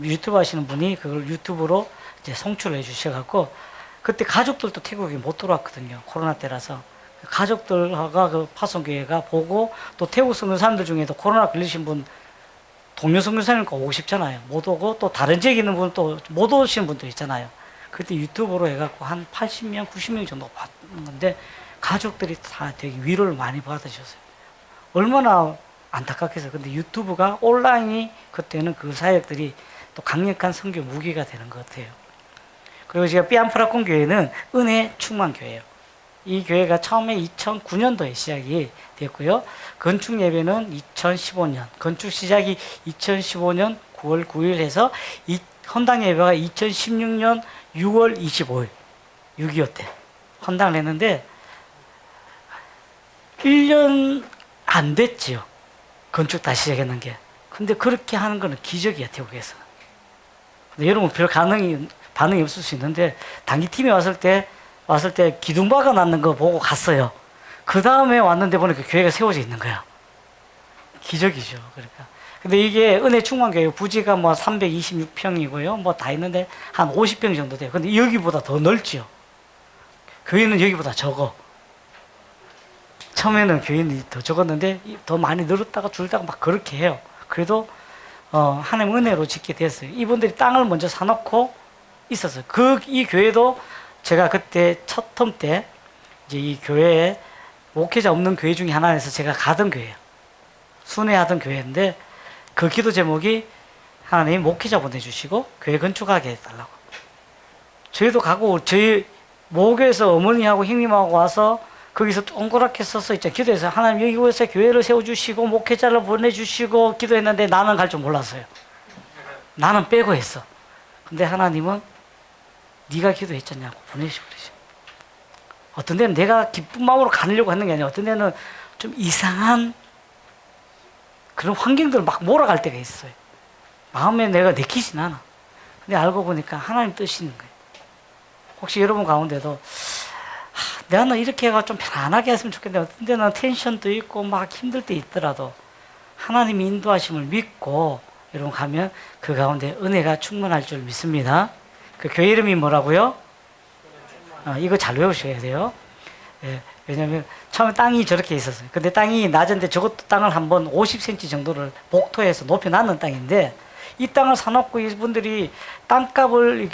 유튜브 하시는 분이 그걸 유튜브로 이제 송출을 해주셔갖고 그때 가족들도 태국에 못 들어왔거든요. 코로나 때라서. 가족들과 그 파송교회가 보고 또 태국 선교사님들 중에도 코로나 걸리신 분 동료 선교사님과 오고 싶잖아요. 못 오고 또 다른 지역에 있는 분 또 못 오시는 분도 있잖아요. 그때 유튜브로 해갖고 한 80명, 90명 정도 받는 건데 가족들이 다 되게 위로를 많이 받으셨어요. 얼마나 안타깝겠어요. 근데 유튜브가 온라인이 그때는 그 사역들이 또 강력한 선교 무기가 되는 것 같아요. 그리고 제가 삐안프라콘 교회는 은혜 충만 교회예요. 이 교회가 처음에 2009년도에 시작이 됐고요. 건축 예배는 2015년, 건축 시작이 2015년 9월 9일 해서 헌당 예배가 2016년 6월 25일, 6.25 때 헌당을 했는데 1년 안 됐지요. 건축 다시 시작했는 게. 근데 그렇게 하는 거는 기적이야, 태국에서. 근데 여러분 별 반응이 없을 수 있는데 단기팀이 왔을 때 기둥바가 났는 거 보고 갔어요. 그 다음에 왔는데 보니까 교회가 세워져 있는 거야. 기적이죠. 그러니까. 근데 이게 은혜 충만교회 부지가 뭐 326평이고요. 뭐 다 있는데 한 50평 정도 돼요. 근데 여기보다 더 넓지요. 교회는 여기보다 적어. 처음에는 교인이 더 적었는데 더 많이 늘었다가 줄다가 막 그렇게 해요. 그래도 하나님 은혜로 짓게 됐어요. 이분들이 땅을 먼저 사놓고 있었어요. 이 교회도 제가 그때 첫 텀 때 이제 이 교회에 목회자 없는 교회 중에 하나에서 제가 가던 교회예요. 순회하던 교회인데 그 기도 제목이 하나님 목회자 보내주시고 교회 건축하게 해달라고. 저희도 가고 저희 모교에서 어머니하고 형님하고 와서 거기서 동그랗게 써서 있죠. 기도해서 하나님 여기서 교회를 세워주시고 목회자를 보내주시고 기도했는데 나는 갈 줄 몰랐어요. 나는 빼고 했어. 근데 하나님은 네가 기도했잖냐고 보내주시고 그러죠. 어떤 데는 내가 기쁜 마음으로 가려고 하는 게 아니라 어떤 데는 좀 이상한 그런 환경들을 막 몰아갈 때가 있어요. 마음에 내가 내키진 않아. 근데 알고 보니까 하나님 뜻이 있는 거예요. 혹시 여러분 가운데도 나는 이렇게 해가 좀 편안하게 했으면 좋겠는데 어떤 데는 텐션도 있고 막 힘들 때 있더라도 하나님이 인도하심을 믿고 여러분 가면 그 가운데 은혜가 충만할 줄 믿습니다. 그 교회 이름이 뭐라고요? 이거 잘 외우셔야 돼요. 예, 왜냐면 처음에 땅이 저렇게 있었어요. 근데 땅이 낮은데 저것도 땅을 한번 50cm 정도를 복토해서 높여놨는 땅인데 이 땅을 사놓고 이분들이 땅값을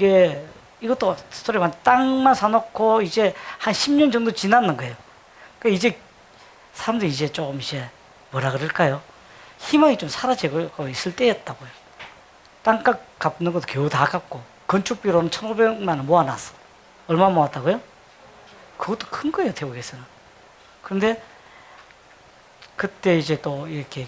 이것도 스토리만 땅만 사놓고 이제 한 10년 정도 지났는 거예요. 그러니까 이제 사람들이 이제 조금 이제 뭐라 그럴까요? 희망이 좀 사라지고 있을 때였다고요. 땅값 갚는 것도 겨우 다 갚고 건축비로는 1,500만 원 모아놨어. 얼마 모았다고요? 그것도 큰 거예요, 태국에서는. 그런데 그때 이제 또 이렇게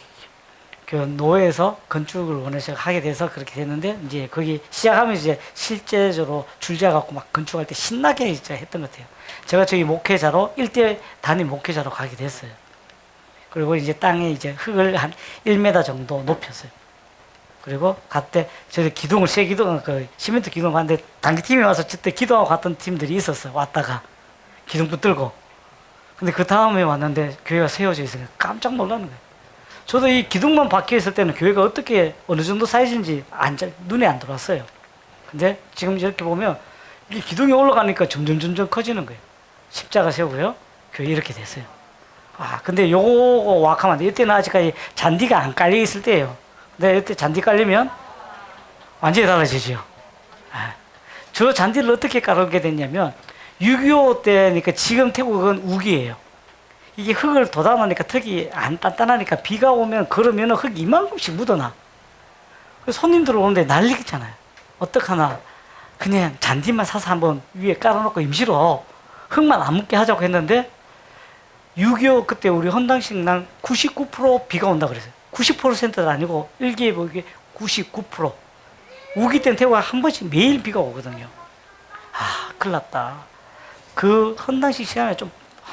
그 노회에서 건축을 원해서 하게 돼서 그렇게 됐는데 이제 거기 시작하면 이제 실제적으로 줄지어갖고 막 건축할 때 신나게 이제 했던 것 같아요. 제가 저희 목회자로 1대 단임 목회자로 가게 됐어요. 그리고 이제 땅에 이제 흙을 한 1m 정도 높였어요. 그리고 그때 저희 기둥을 그 시멘트 기둥을 갔는데 단기팀이 와서 그때 기도하고 갔던 팀들이 있었어요. 왔다가 기둥 붙들고. 근데 그 다음에 왔는데 교회가 세워져 있으니까 깜짝 놀라는 거예요. 저도 이 기둥만 박혀 있을 때는 교회가 어떻게 어느 정도 사이즈인지 눈에 안 들어왔어요. 근데 지금 이렇게 보면 이 기둥이 올라가니까 점점 커지는 거예요. 십자가 세우고요. 교회 이렇게 됐어요. 근데 요거 와카만 돼. 이때는 아직까지 잔디가 안 깔려 있을 때예요. 근데 이때 잔디 깔리면 완전히 달라지죠. 저 잔디를 어떻게 깔게 됐냐면 6.25 때니까 지금 태국은 우기예요. 이게 흙을 돋아놓으니까 턱이 안 단단하니까 비가 오면 걸으면 흙이 이만큼씩 묻어나. 그래서 손님들 오는데 난리잖아요. 어떡하나. 그냥 잔디만 사서 한번 위에 깔아놓고 임시로 흙만 안 묻게 하자고 했는데 6.25 그때 우리 헌당식 날 99% 비가 온다 그랬어요. 90%도 아니고 일기예보에 99%. 우기 때는 태국가 한 번씩 매일 비가 오거든요. 큰일 났다. 그 헌당식 시간에 좀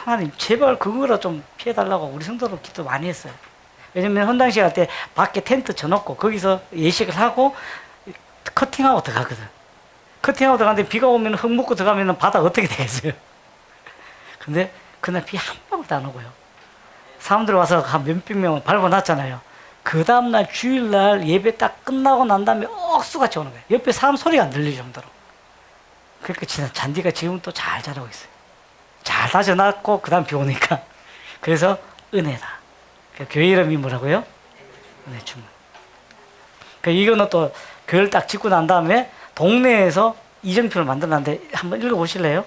하나님 제발 그거라 좀 피해달라고 우리 성도로 기도 많이 했어요. 왜냐면 헌당식 할 때 밖에 텐트 쳐놓고 거기서 예식을 하고 커팅하고 들어가거든. 커팅하고 들어가는데 비가 오면 흙 묻고 들어가면 바다 어떻게 되겠어요? 근데 그날 비 한 방울도 안 오고요. 사람들 와서 한 몇백 명 밟아놨잖아요. 그 다음날 주일날 예배 딱 끝나고 난 다음에 억수같이 오는 거예요. 옆에 사람 소리가 안 들릴 정도로. 그러니까 잔디가 지금 또 잘 자라고 있어요. 잘 다져놨고 그 다음 비 오니까. 그래서 은혜다. 교회 이름이 뭐라고요? 은혜 충만. 이거는 또 교회를 딱 짓고 난 다음에 동네에서 이정표를 만들었는데 한번 읽어보실래요?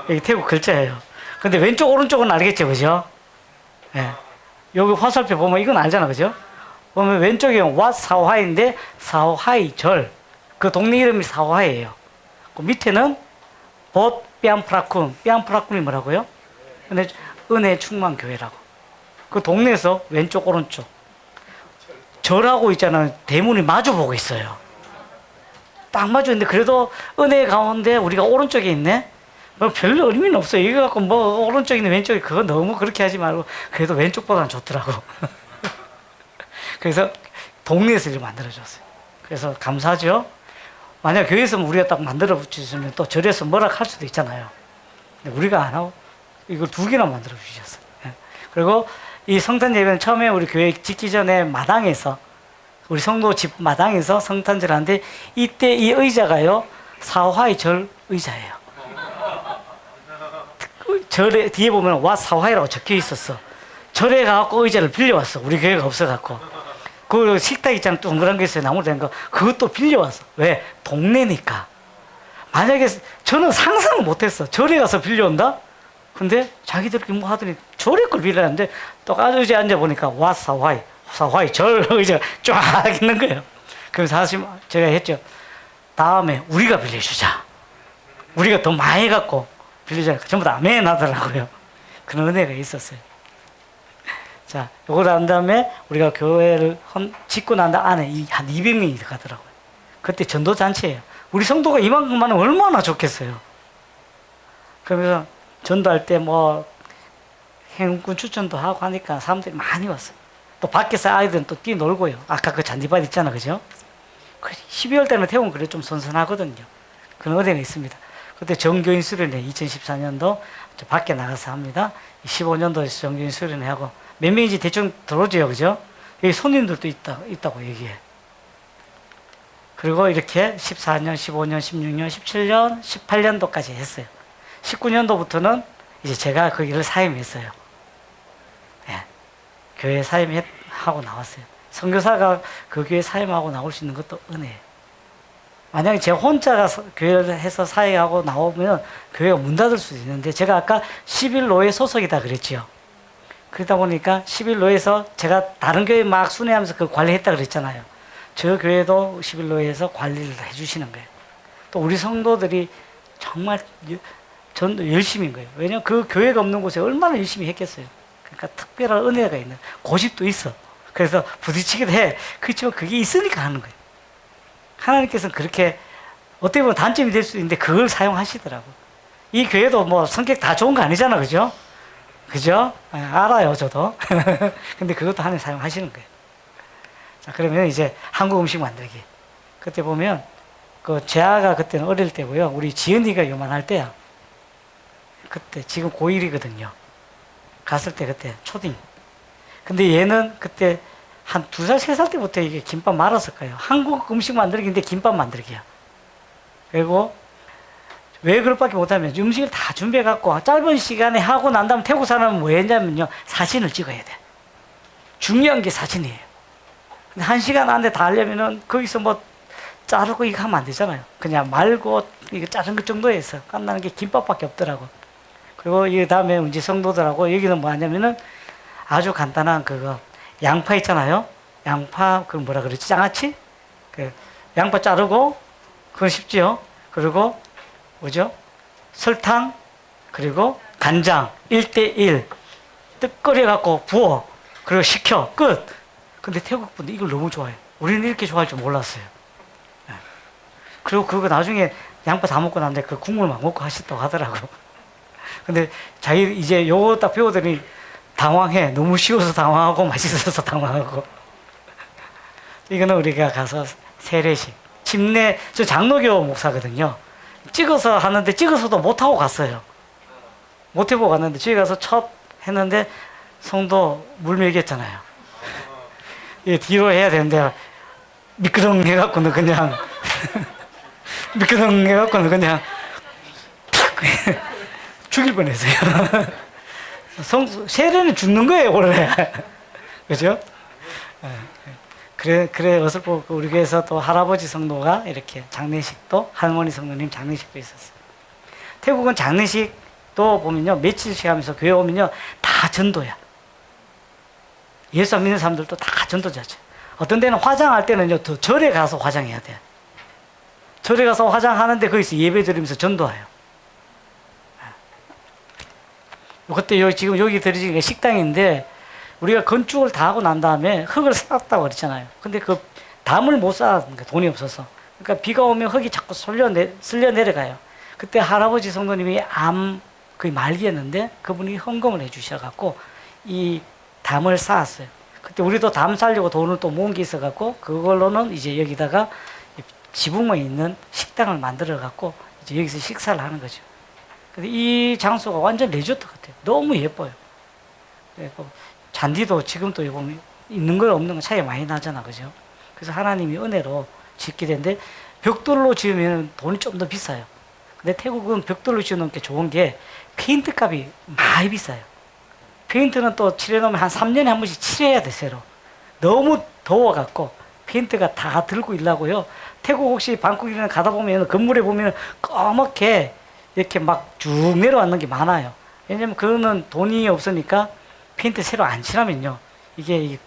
여기 태국 글자예요. 근데 왼쪽 오른쪽은 알겠죠, 그죠? 예. 여기 화살표 보면 이건 알잖아, 그죠? 보면 왼쪽에 왓 사오하이인데 사오하이 절. 그 동네 이름이 사오하이예요. 그 밑에는 봇 삐암프라쿤. 삐암프라쿤이 뭐라고요? 은혜 충만 교회라고. 그 동네에서 왼쪽 오른쪽 절하고 있잖아요. 대문이 마주보고 있어요. 딱 마주 있는데 그래도 은혜 가운데 우리가 오른쪽에 있네. 뭐 별로 의미는 없어요. 이거 갖고 뭐 오른쪽에 있는 왼쪽에 그거 너무 그렇게 하지 말고 그래도 왼쪽보다는 좋더라고. 그래서 동네에서 이렇게 만들어줬어요. 그래서 감사하죠. 만약 교회에서 우리가 딱 만들어 붙였으면 또 절에서 뭐라 할 수도 있잖아요. 근데 우리가 안 하고 이걸 2개나 만들어 주셨어요. 그리고 이 성탄 예배는 처음에 우리 교회 짓기 전에 마당에서 우리 성도 집 마당에서 성탄절 하는데 이때 이 의자가요 사화의 절 의자예요. 절에 뒤에 보면 와 사화이라고 적혀 있었어. 절에 가갖고 의자를 빌려왔어. 우리 교회가 없어갖고 그 식탁 있잖아 동그란 게 있어요. 나무로 된 거 그것도 빌려왔어. 왜? 동네니까. 만약에 저는 상상을 못했어. 절에 가서 빌려온다? 근데 자기들끼리 뭐 하더니 절에 걸 빌려놨는데 또 의자에 앉아보니까 와 사화이 사화이 절 의자 쫙 있는 거예요. 그래서 사실 제가 했죠. 다음에 우리가 빌려주자. 우리가 더 많이 갖고 빌려주자. 전부 다 아멘 하더라고요. 그런 은혜가 있었어요. 자, 요걸 한 다음에 우리가 교회를 짓고 난 다음 안에 한 200명이 들어가더라고요. 그때 전도잔치예요. 우리 성도가 이만큼만 하면 얼마나 좋겠어요. 그러면서 전도할 때 뭐 행운꾼 추천도 하고 하니까 사람들이 많이 왔어요. 또 밖에서 아이들은 또 뛰놀고요. 아까 그 잔디밭 있잖아, 그죠? 12월 달에 태우면 그래 좀 선선하거든요. 그런 은혜가 있습니다. 그때 정교인 수련회 2014년도 밖에 나가서 합니다. 15년도에 정교인 수련회 하고 몇 명인지 대충 들어오죠, 그죠? 여기 손님들도 있다고 얘기해. 그리고 이렇게 14년, 15년, 16년, 17년, 18년도까지 했어요. 19년도부터는 이제 제가 그 일을 사임했어요. 예. 교회 사임하고 나왔어요. 선교사가 그 교회 사임하고 나올 수 있는 것도 은혜예요. 만약에 제가 혼자가 교회를 해서 사임하고 나오면 교회가 문 닫을 수도 있는데 제가 아까 11로에 소속이다 그랬죠. 그러다 보니까 11로에서 제가 다른 교회 막 순회하면서 그 관리했다 그랬잖아요. 저 교회도 11로에서 관리를 해주시는 거예요. 또 우리 성도들이 정말 전도 열심인 거예요. 왜냐면 그 교회가 없는 곳에 얼마나 열심히 했겠어요. 그러니까 특별한 은혜가 있는 고집도 있어. 그래서 부딪히기도 해. 그렇지만 그게 있으니까 하는 거예요. 하나님께서는 그렇게 어떻게 보면 단점이 될 수 있는데 그걸 사용하시더라고. 이 교회도 뭐 성격 다 좋은 거 아니잖아, 그죠? 그죠? 알아요, 저도. 근데 그것도 하나님 사용하시는 거예요. 자, 그러면 이제 한국 음식 만들기. 그때 보면 그 재아가 그때는 어릴 때고요. 우리 지은이가 요만할 때야. 그때 지금 고1이거든요. 갔을 때 그때 초딩. 근데 얘는 그때 한 2살, 3살 때부터 이게 김밥 말았을 거예요. 한국 음식 만들기인데 김밥 만들기야. 그리고 왜 그럴밖에 못하면 음식을 다 준비해갖고 짧은 시간에 하고 난 다음 태국 사람은 뭐 했냐면요. 사진을 찍어야 돼. 중요한 게 사진이에요. 근데 1시간 안에 다 하려면은 거기서 뭐 자르고 이거 하면 안 되잖아요. 그냥 말고 이거 자른 것 정도에서 끝나는 게 김밥밖에 없더라고. 그리고 이 다음에 이제 성도들하고 여기는 뭐 하냐면은 아주 간단한 그거 양파 있잖아요. 양파 그 뭐라 그러지? 장아찌? 그 양파 자르고 그건 쉽지요. 그리고 뭐죠? 설탕 그리고 간장 1대1 뜨 끓여 갖고 부어 그리고 식혀 끝. 근데 태국 분들 이걸 너무 좋아해요. 우리는 이렇게 좋아할 줄 몰랐어요. 그리고 그거 나중에 양파 다 먹고 난데 그 국물 막 먹고 하셨다고 하더라고. 근데 자기 이제 요거 딱 배우더니 당황해. 너무 쉬워서 당황하고 맛있어서 당황하고. 이거는 우리가 가서 세례식. 침례, 저 장로교 목사거든요. 찍어서 하는데 찍어서도 못하고 갔어요. 못해보고 갔는데 저희 가서 첫 했는데 성도 물 먹였잖아요. 이 뒤로 해야 되는데 미끄덩 해갖고는 그냥 미끄덩 해갖고는 그냥 탁 죽일 뻔했어요. 세례는 죽는 거예요 원래. 그죠? 그래 어설프고 우리 교회에서 또 할아버지 성도가 이렇게 장례식도 할머니 성도님 장례식도 있었어요. 태국은 장례식도 보면요 며칠씩 하면서 교회 오면요 다 전도야. 예수 안 믿는 사람들도 다 전도자죠. 어떤 데는 화장할 때는요 더 절에 가서 화장해야 돼. 절에 가서 화장하는데 거기서 예배 드리면서 전도해요. 그때 지금 여기 드리는 게 식당인데 우리가 건축을 다 하고 난 다음에 흙을 쌓았다고 그랬잖아요. 근데 그 담을 못 쌓았는 거예요. 돈이 없어서. 그러니까 비가 오면 흙이 자꾸 쓸려 내려가요. 그때 할아버지 성도님이 거의 말기였는데 그분이 헌금을 해 주셔갖고 이 담을 쌓았어요. 그때 우리도 담 쌓려고 돈을 또 모은 게 있어갖고 그걸로는 이제 여기다가 지붕에 있는 식당을 만들어갖고 이제 여기서 식사를 하는 거죠. 근데 이 장소가 완전 리조트 같아요. 너무 예뻐요. 그리고 잔디도 지금도 있는 거 없는 거 차이 많이 나잖아. 그죠? 그래서 하나님이 은혜로 짓게 되는데 벽돌로 지으면 돈이 좀 더 비싸요. 근데 태국은 벽돌로 지어놓은 게 좋은 게 페인트 값이 많이 비싸요. 페인트는 또 칠해놓으면 한 3년에 한 번씩 칠해야 돼, 새로. 너무 더워갖고 페인트가 다 들고 있라고요. 태국 혹시 방콕이나 가다 보면 건물에 보면 까맣게 이렇게 막 쭉 내려왔는 게 많아요. 왜냐면 그거는 돈이 없으니까 페인트 새로 안 칠하면요. 이게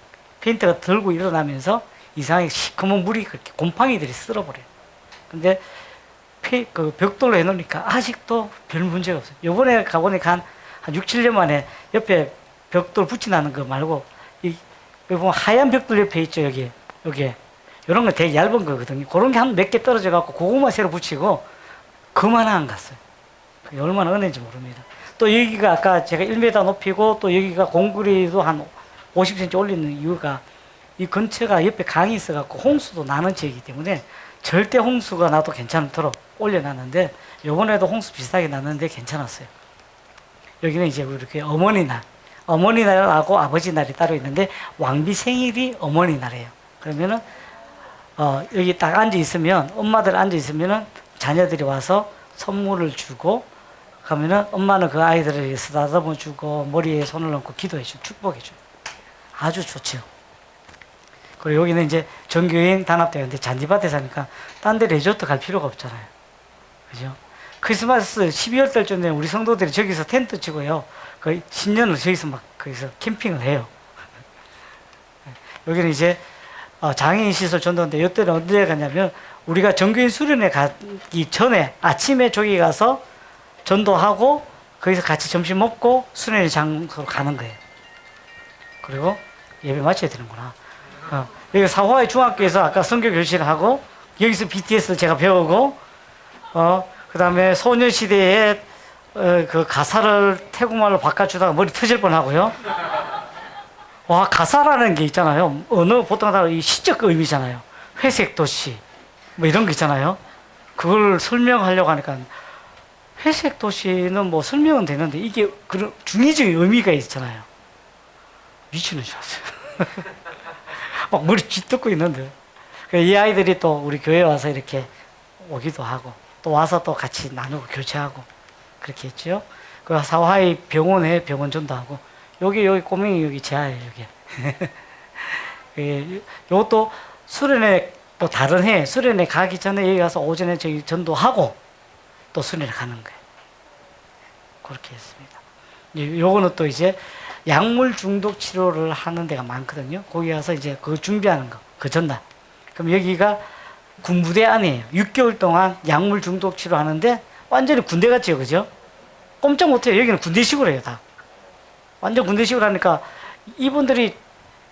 페인트가 들고 일어나면서 이상하게 시커먼 물이 그렇게 곰팡이들이 쓸어버려요. 근데 그 벽돌로 해놓으니까 아직도 별 문제가 없어요. 요번에 가보니까 한 6, 7년 만에 옆에 벽돌 붙여놨는 거 말고 여기 보면 하얀 벽돌 옆에 있죠. 여기에. 요런 거 되게 얇은 거거든요. 그런 게 한 몇 개 떨어져 갖고 그것만 새로 붙이고 그만 안 갔어요. 그게 얼마나 은혜인지 모릅니다. 또 여기가 아까 제가 1m 높이고 또 여기가 공구리도 한 50cm 올리는 이유가 이 근처가 옆에 강이 있어갖고 홍수도 나는 지역이기 때문에 절대 홍수가 나도 괜찮도록 올려놨는데 요번에도 홍수 비슷하게 났는데 괜찮았어요. 여기는 이제 이렇게 어머니 날하고 아버지 날이 따로 있는데 왕비 생일이 어머니 날이에요. 그러면은 여기 딱 앉아 있으면 엄마들 앉아 있으면은 자녀들이 와서 선물을 주고 가면은 엄마는 그 아이들을 쓰다듬어 주고 머리에 손을 얹고 기도해 주고 축복해 줘요. 아주 좋죠. 그리고 여기는 이제 전교인 단합대회 인데 잔디밭에 사니까 딴 데 리조트 갈 필요가 없잖아요. 그죠? 크리스마스 12월 달쯤 되면 우리 성도들이 저기서 텐트 치고요. 거의 신년을 저기서 막 거기서 캠핑을 해요. 여기는 이제 장애인 시설 전도인데 이때는 어디에 가냐면 우리가 전교인 수련회 가기 전에 아침에 저기 가서 전도하고 거기서 같이 점심 먹고 수련회 장소로 가는 거예요. 그리고 예배 마쳐야 되는구나. 여기 사화의 중학교에서 아까 성교 교실을 하고 여기서 BTS 제가 배우고 그 다음에 소녀시대에 그 가사를 태국말로 바꿔주다가 머리 터질 뻔하고요. 와, 가사라는 게 있잖아요. 언어 보통 다 이 시적 의미잖아요. 회색 도시 뭐 이런 거 있잖아요. 그걸 설명하려고 하니까 회색 도시는 뭐 설명은 되는데 이게 그런 중의적인 의미가 있잖아요. 미치는 줄 알았어요. 막 머리 쥐뜯고 있는데 이 아이들이 또 우리 교회에 와서 이렇게 오기도 하고 또 와서 또 같이 나누고 교체하고 그렇게 했죠. 그 사화의 병원에 병원 전도하고 여기 꼬맹이 여기 제아예요. 여기 요것도 수련회 또 다른 해 수련회 가기 전에 여기 가서 오전에 저기 전도하고 또 수련회 가는 거예요. 그렇게 했습니다. 요거는 또 이제 약물 중독 치료를 하는 데가 많거든요. 거기 가서 이제 그거 준비하는 거, 그 전날. 그럼 여기가 군부대 안이에요. 6개월 동안 약물 중독 치료하는데 완전히 군대 같죠, 그죠? 꼼짝 못해요. 여기는 군대식으로 해요, 다. 완전 군대식으로 하니까 이분들이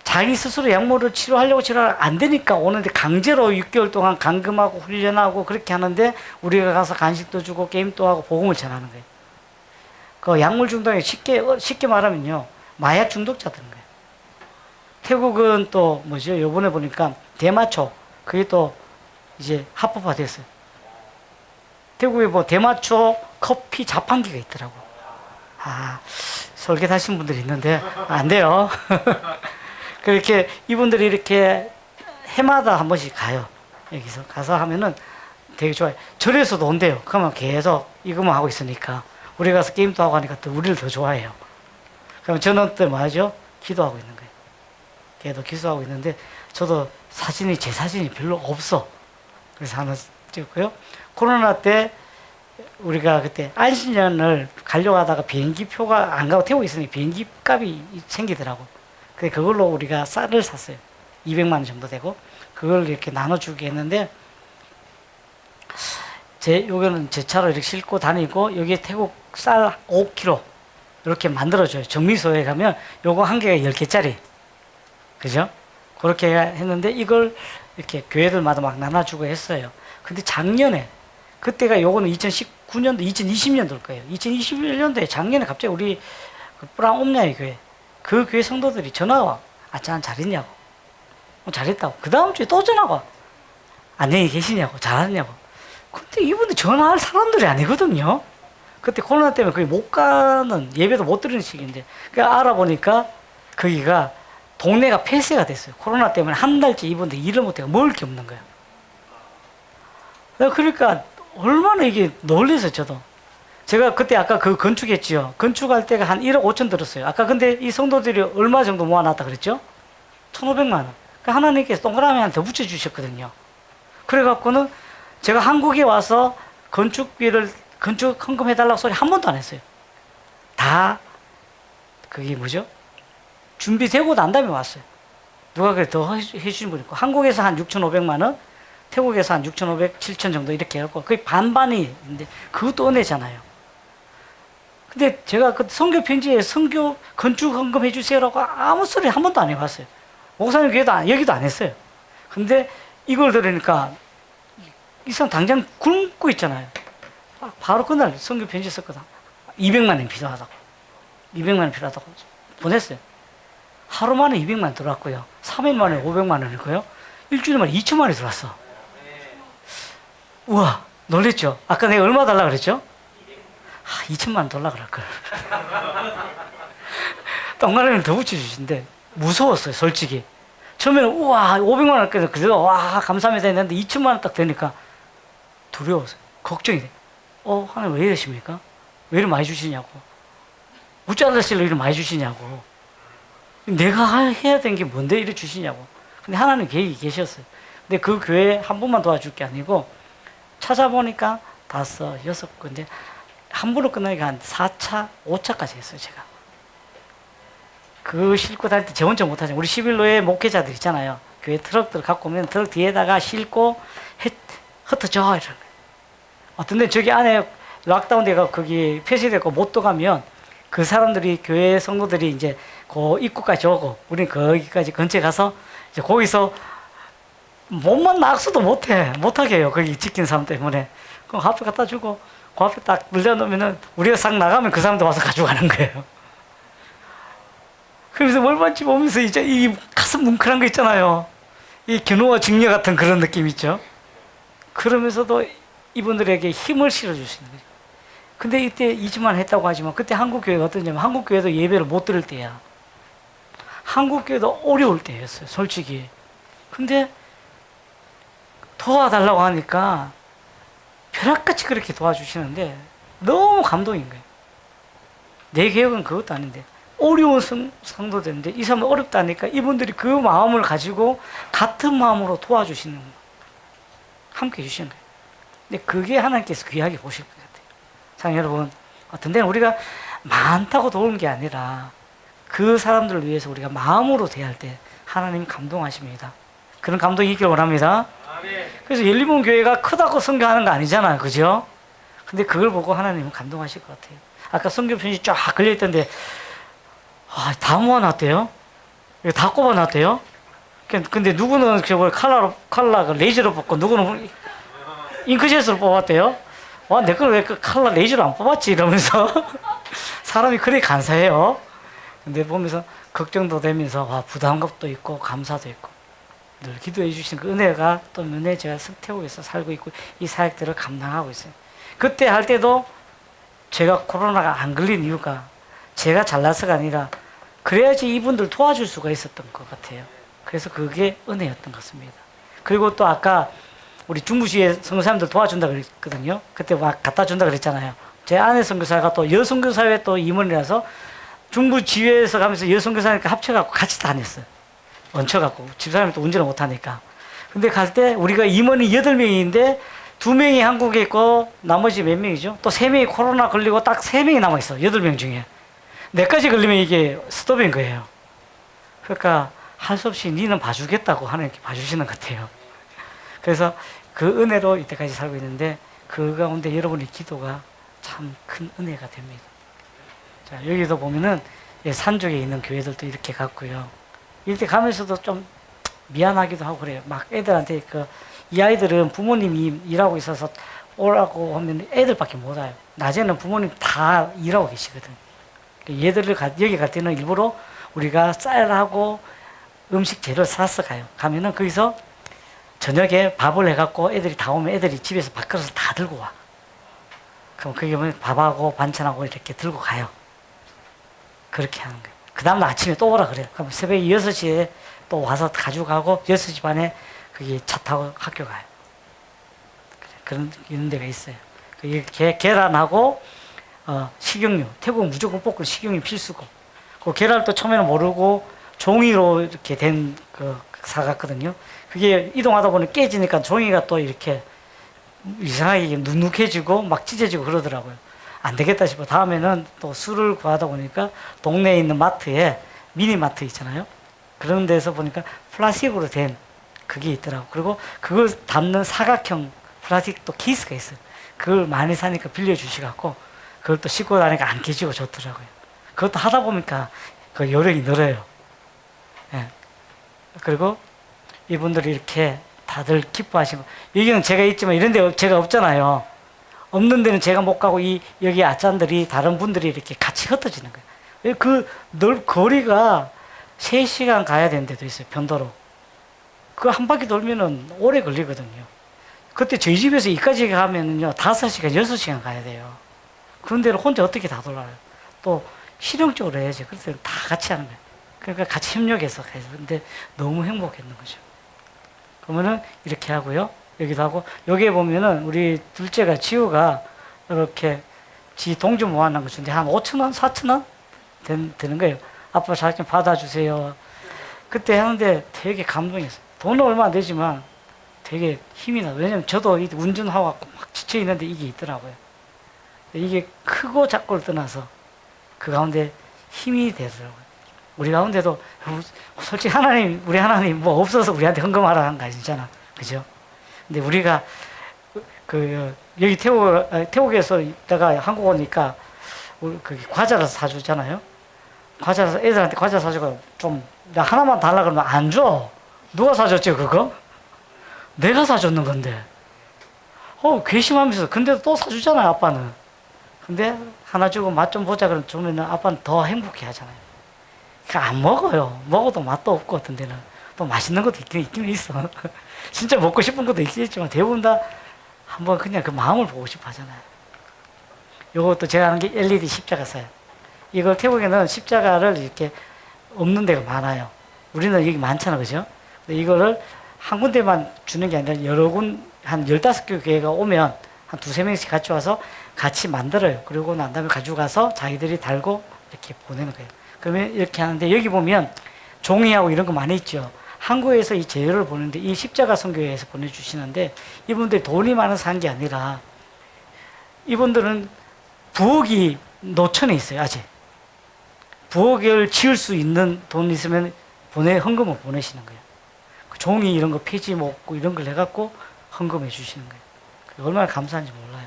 자기 스스로 약물을 치료하려고 치료를 안 되니까 오는데 강제로 6개월 동안 감금하고 훈련하고 그렇게 하는데 우리가 가서 간식도 주고 게임도 하고 복음을 전하는 거예요. 그 약물 중독이 쉽게 말하면요. 마약 중독자들인 거예요. 태국은 또 뭐죠? 요번에 보니까 대마초, 그게 또 이제 합법화됐어요. 태국에 뭐 대마초 커피 자판기가 있더라고. 아, 설계 하신 분들이 있는데 안 돼요. 그렇게 이분들이 이렇게 해마다 한 번씩 가요. 여기서 가서 하면은 되게 좋아요. 절에서도 온대요. 그러면 계속 이것만 하고 있으니까 우리 가서 게임도 하고 하니까 또 우리를 더 좋아해요. 그럼 저는 또 뭐 하죠? 기도하고 있는 거예요. 걔도 기도하고 있는데 저도 제 사진이 별로 없어. 그래서 하나 찍었고요. 코로나 때 우리가 그때 안신년을 가려고 하다가 비행기 표가 안 가고 태우고 있으니 비행기 값이 생기더라고. 그래서 그걸로 우리가 쌀을 샀어요. 200만 원 정도 되고 그걸 이렇게 나눠주게 했는데 요거는 제 차로 이렇게 싣고 다니고 여기에 태국 쌀 5kg 이렇게 만들어줘요. 정미소에 가면 요거 한 개가 10개짜리. 그죠? 그렇게 했는데 이걸 이렇게 교회들마다 막 나눠주고 했어요. 근데 작년에 그때가 요거는 2019년도, 2020년도일 거예요. 2021년도에 작년에 갑자기 우리 그 브라운 옴냐이 교회 그 교회 성도들이 전화가 와. 아짠 잘했냐고. 잘했다고. 그 다음 주에 또 전화가 와. 안녕히 계시냐고. 잘하냐고. 근데 이분들 전화할 사람들이 아니거든요. 그때 코로나 때문에 거의 못 가는 예배도 못 드리는 시기인데 그러니까 알아보니까 거기가 동네가 폐쇄가 됐어요. 코로나 때문에 한 달째 이분들 일을 못해서 먹을 게 없는 거야. 그러니까 얼마나 이게 놀라서 저도. 제가 그때 아까 그 건축했지요. 건축할 때가 한 1억 5천 들었어요. 아까 근데 이 성도들이 얼마 정도 모아놨다 그랬죠? 1,500만 원. 그러니까 하나님께서 동그라미 하나 더 붙여주셨거든요. 그래갖고는 제가 한국에 와서 건축 헌금 해달라고 소리 한 번도 안 했어요. 다 그게 뭐죠? 준비되고 난 다음에 왔어요. 누가 그래 더 해주신 분 있고 한국에서 한 6,500만 원, 태국에서 한 6,500, 7,000 정도 이렇게 해갖고 거의 반반이 있는데 그것도 은혜잖아요. 근데 제가 그 선교 편지에 선교 건축 헌금 해주세요라고 아무 소리 한 번도 안 해봤어요. 목사님 교회도 여기도 안 했어요. 근데 이걸 들으니까 이 사람 당장 굶고 있잖아요. 바로 그날 선교 편지 썼거든. 200만 원 필요하다고. 200만 원 필요하다고 보냈어요. 하루 만에 200만 원 들어왔고요. 3일 만에 500만 원이고요. 일주일 만에 2천만 원이 들어왔어. 우와, 놀랬죠? 아까 내가 얼마 달라 그랬죠? 2천만 원 달라 그럴 걸. 동그라미를 더 붙여주신데 무서웠어요, 솔직히. 처음에는 우와, 500만 원 그래도 와, 감사합니다 했는데 2천만 원 딱 되니까 두려웠어요. 걱정이 돼. 하나님 왜 이러십니까? 왜 이렇게 많이 주시냐고. 우짜 아저씨를 이렇게 많이 주시냐고. 내가 해야 되는 게 뭔데 이렇게 주시냐고. 근데 하나님 계획이 계셨어요. 근데 그 교회 한 번만 도와줄 게 아니고 찾아보니까 5, 6군데 함부로 끝나니까 한 4차, 5차까지 했어요, 제가. 그 싣고 다닐 때 제 혼자 못하죠. 우리 11로에 목회자들 있잖아요. 교회 트럭들 갖고 오면 트럭 뒤에다가 싣고 흩어져 이러는 거예요. 어떤 데 저기 안에 락다운 돼가 거기 폐쇄되고 못 들어가면 그 사람들이 교회 성도들이 이제 그 입구까지 오고 우리는 거기까지 근처에 가서 이제 거기서 몸만 낙서도 못하게 해요. 거기 지킨 사람 때문에. 그럼 앞에 갖다 주고 그 앞에 딱 물려놓으면은 우리가 싹 나가면 그 사람도 와서 가져가는 거예요. 그래서 월반치 보면서 이제 이 가슴 뭉클한 거 있잖아요. 이 견우와 직녀 같은 그런 느낌 있죠. 그러면서도 이분들에게 힘을 실어주시는 거죠. 근데 이때 2주만 했다고 하지만 그때 한국교회가 어떠냐면 한국교회도 예배를 못 들을 때야. 한국교회도 어려울 때였어요, 솔직히. 근데 도와달라고 하니까 벼락같이 그렇게 도와주시는데 너무 감동인 거예요. 내 계획은 그것도 아닌데 어려운 성도들인데 이 사람은 어렵다니까 이분들이 그 마음을 가지고 같은 마음으로 도와주시는 거예요. 함께 해주시는 거예요. 근데 그게 하나님께서 귀하게 보실 것 같아요. 자, 여러분, 어떤 데는 우리가 많다고 도우는 게 아니라 그 사람들을 위해서 우리가 마음으로 대할 때 하나님 감동하십니다. 그런 감동이 있길 원합니다. 그래서 열리본 교회가 크다고 선교하는 거 아니잖아요, 그죠? 근데 그걸 보고 하나님은 감동하실 것 같아요. 아까 선교 편지 쫙 걸려있던데 다 모아놨대요? 다 꼽아놨대요? 근데 누구는 저걸 칼라 레이저로 뽑고 누구는 잉크젯으로 뽑았대요? 와, 내 걸 왜 칼라 레이저로 안 뽑았지? 이러면서 사람이 그리 간사해요. 근데 보면서 걱정도 되면서 와, 부담감도 있고 감사도 있고 늘 기도해 주신 그 은혜가 또 은혜 제가 석태국에서 살고 있고 이 사역들을 감당하고 있어요. 그때 할 때도 제가 코로나가 안 걸린 이유가 제가 잘나서가 아니라 그래야지 이분들 도와줄 수가 있었던 것 같아요. 그래서 그게 은혜였던 것 같습니다. 그리고 또 아까 우리 중부시에 선교사님들 도와준다 그랬거든요. 그때 막 갖다 준다 그랬잖아요. 제 아내 선교사가 또 여선교사회 또 임원이라서 중부지회에서 가면서 여선교사니까 합쳐갖고 같이 다녔어요. 얹혀갖고 집사람이 또 운전을 못하니까. 근데 갈 때 우리가 임원이 8명인데 2명이 한국에 있고 나머지 몇 명이죠? 또 3명이 코로나 걸리고 딱 3명이 남아있어. 8명 중에. 내까지 걸리면 이게 스톱인 거예요. 그러니까 할 수 없이 니는 봐주겠다고 하나님께 봐주시는 것 같아요. 그래서 그 은혜로 이때까지 살고 있는데 그 가운데 여러분의 기도가 참 큰 은혜가 됩니다. 자, 여기도 보면은 산쪽에 있는 교회들도 이렇게 갔고요. 이렇게 가면서도 좀 미안하기도 하고 그래요. 막 애들한테 이 아이들은 부모님이 일하고 있어서 오라고 하면 애들밖에 못 와요. 낮에는 부모님 다 일하고 계시거든. 얘들을 여기 갈 때는 일부러 우리가 쌀하고 음식 재료 사서 가요. 가면은 거기서 저녁에 밥을 해갖고 애들이 다 오면 애들이 집에서 밥그릇을 다 들고 와. 그럼 거기 보면 밥하고 반찬하고 이렇게 들고 가요. 그렇게 하는 거예요. 그 다음날 아침에 또 오라 그래요. 그럼 새벽 6시에 또 와서 가지고 가고 6시 반에 거기 차 타고 학교 가요. 그런 이런 데가 있어요. 계란하고 식용유. 태국은 무조건 볶은 식용유 필수고. 그 계란을 또 처음에는 모르고 종이로 이렇게 된 그 사갔거든요. 그게 이동하다 보니 깨지니까 종이가 또 이렇게 이상하게 눅눅해지고 막 찢어지고 그러더라고요. 안 되겠다 싶어. 다음에는 또 술을 구하다 보니까 동네에 있는 마트에 미니마트 있잖아요. 그런 데서 보니까 플라스틱으로 된 그게 있더라고. 그리고 그걸 담는 사각형 플라스틱 또 케이스가 있어요. 그걸 많이 사니까 빌려주시갖고 그걸 또 씻고 다니까 안 깨지고 좋더라고요. 그것도 하다 보니까 그 요령이 늘어요. 예. 그리고 이분들이 이렇게 다들 기뻐하시고 여기는 제가 있지만 이런 데 제가 없잖아요. 없는 데는 제가 못 가고 여기 아짠들이 다른 분들이 이렇게 같이 흩어지는 거예요. 거리가 3시간 가야 되는 데도 있어요. 편도로. 그 한 바퀴 돌면은 오래 걸리거든요. 그때 저희 집에서 이까지 가면은요 5시간, 6시간 가야 돼요. 그런 데를 혼자 어떻게 다 돌아요? 또 실용적으로 해야지. 그래서 다 같이 하는 거예요. 그러니까 같이 협력해서 가요. 근데 너무 행복했는 거죠. 그러면은 이렇게 하고요. 여기도 하고, 여기에 보면은 우리 둘째가 지우가 이렇게 지 동전 모아놓은 거 주는데 한 5,000원, 4,000원 되는 거예요. 아빠 잘 좀 받아주세요. 그때 하는데 되게 감동했어요. 돈은 얼마 안 되지만 되게 힘이 나요. 왜냐면 저도 운전하고 막 지쳐있는데 이게 있더라고요. 이게 크고 작고를 떠나서 그 가운데 힘이 되더라고요. 우리 가운데도 솔직히 우리 하나님 뭐 없어서 우리한테 헌금하라는 거 아니잖아. 그죠? 근데 우리가 여기 태국에서 있다가 한국 오니까 과자를 사주잖아요. 과자를 애들한테 과자 사주고 좀 나 하나만 달라 그러면 안 줘. 누가 사줬지 그거? 내가 사줬는 건데. 괘씸하면서 근데도 또 사주잖아요 아빠는. 근데 하나 주고 맛 좀 보자 그러면 주면 아빠는 더 행복해 하잖아요. 그러니까 안 먹어요. 먹어도 맛도 없고 어떤 데는 또 맛있는 것도 있긴 있어. 진짜 먹고 싶은 것도 있겠지만 대부분 다 한번 그냥 그 마음을 보고 싶어 하잖아요. 요것도 제가 하는 게 LED 십자가 써요. 이걸 태국에는 십자가를 이렇게 없는 데가 많아요. 우리는 여기 많잖아, 그죠? 근데 이거를 한 군데만 주는 게 아니라 여러 한 15개 교회가 오면 한 2-3명씩 같이 와서 같이 만들어요. 그리고 난 다음에 가지고 가서 자기들이 달고 이렇게 보내는 거예요. 그러면 이렇게 하는데 여기 보면 종이하고 이런 거 많이 있죠. 한국에서 이 재료를 보내는데 이 십자가 선교회에서 보내주시는데 이분들이 돈이 많아서 산 게 아니라 이분들은 부엌이 노천에 있어요, 아직. 부엌을 지을 수 있는 돈 있으면 헌금을 보내시는 거예요. 종이 이런 거 폐지 먹고 이런 걸 해갖고 헌금해 주시는 거예요. 얼마나 감사한지 몰라요.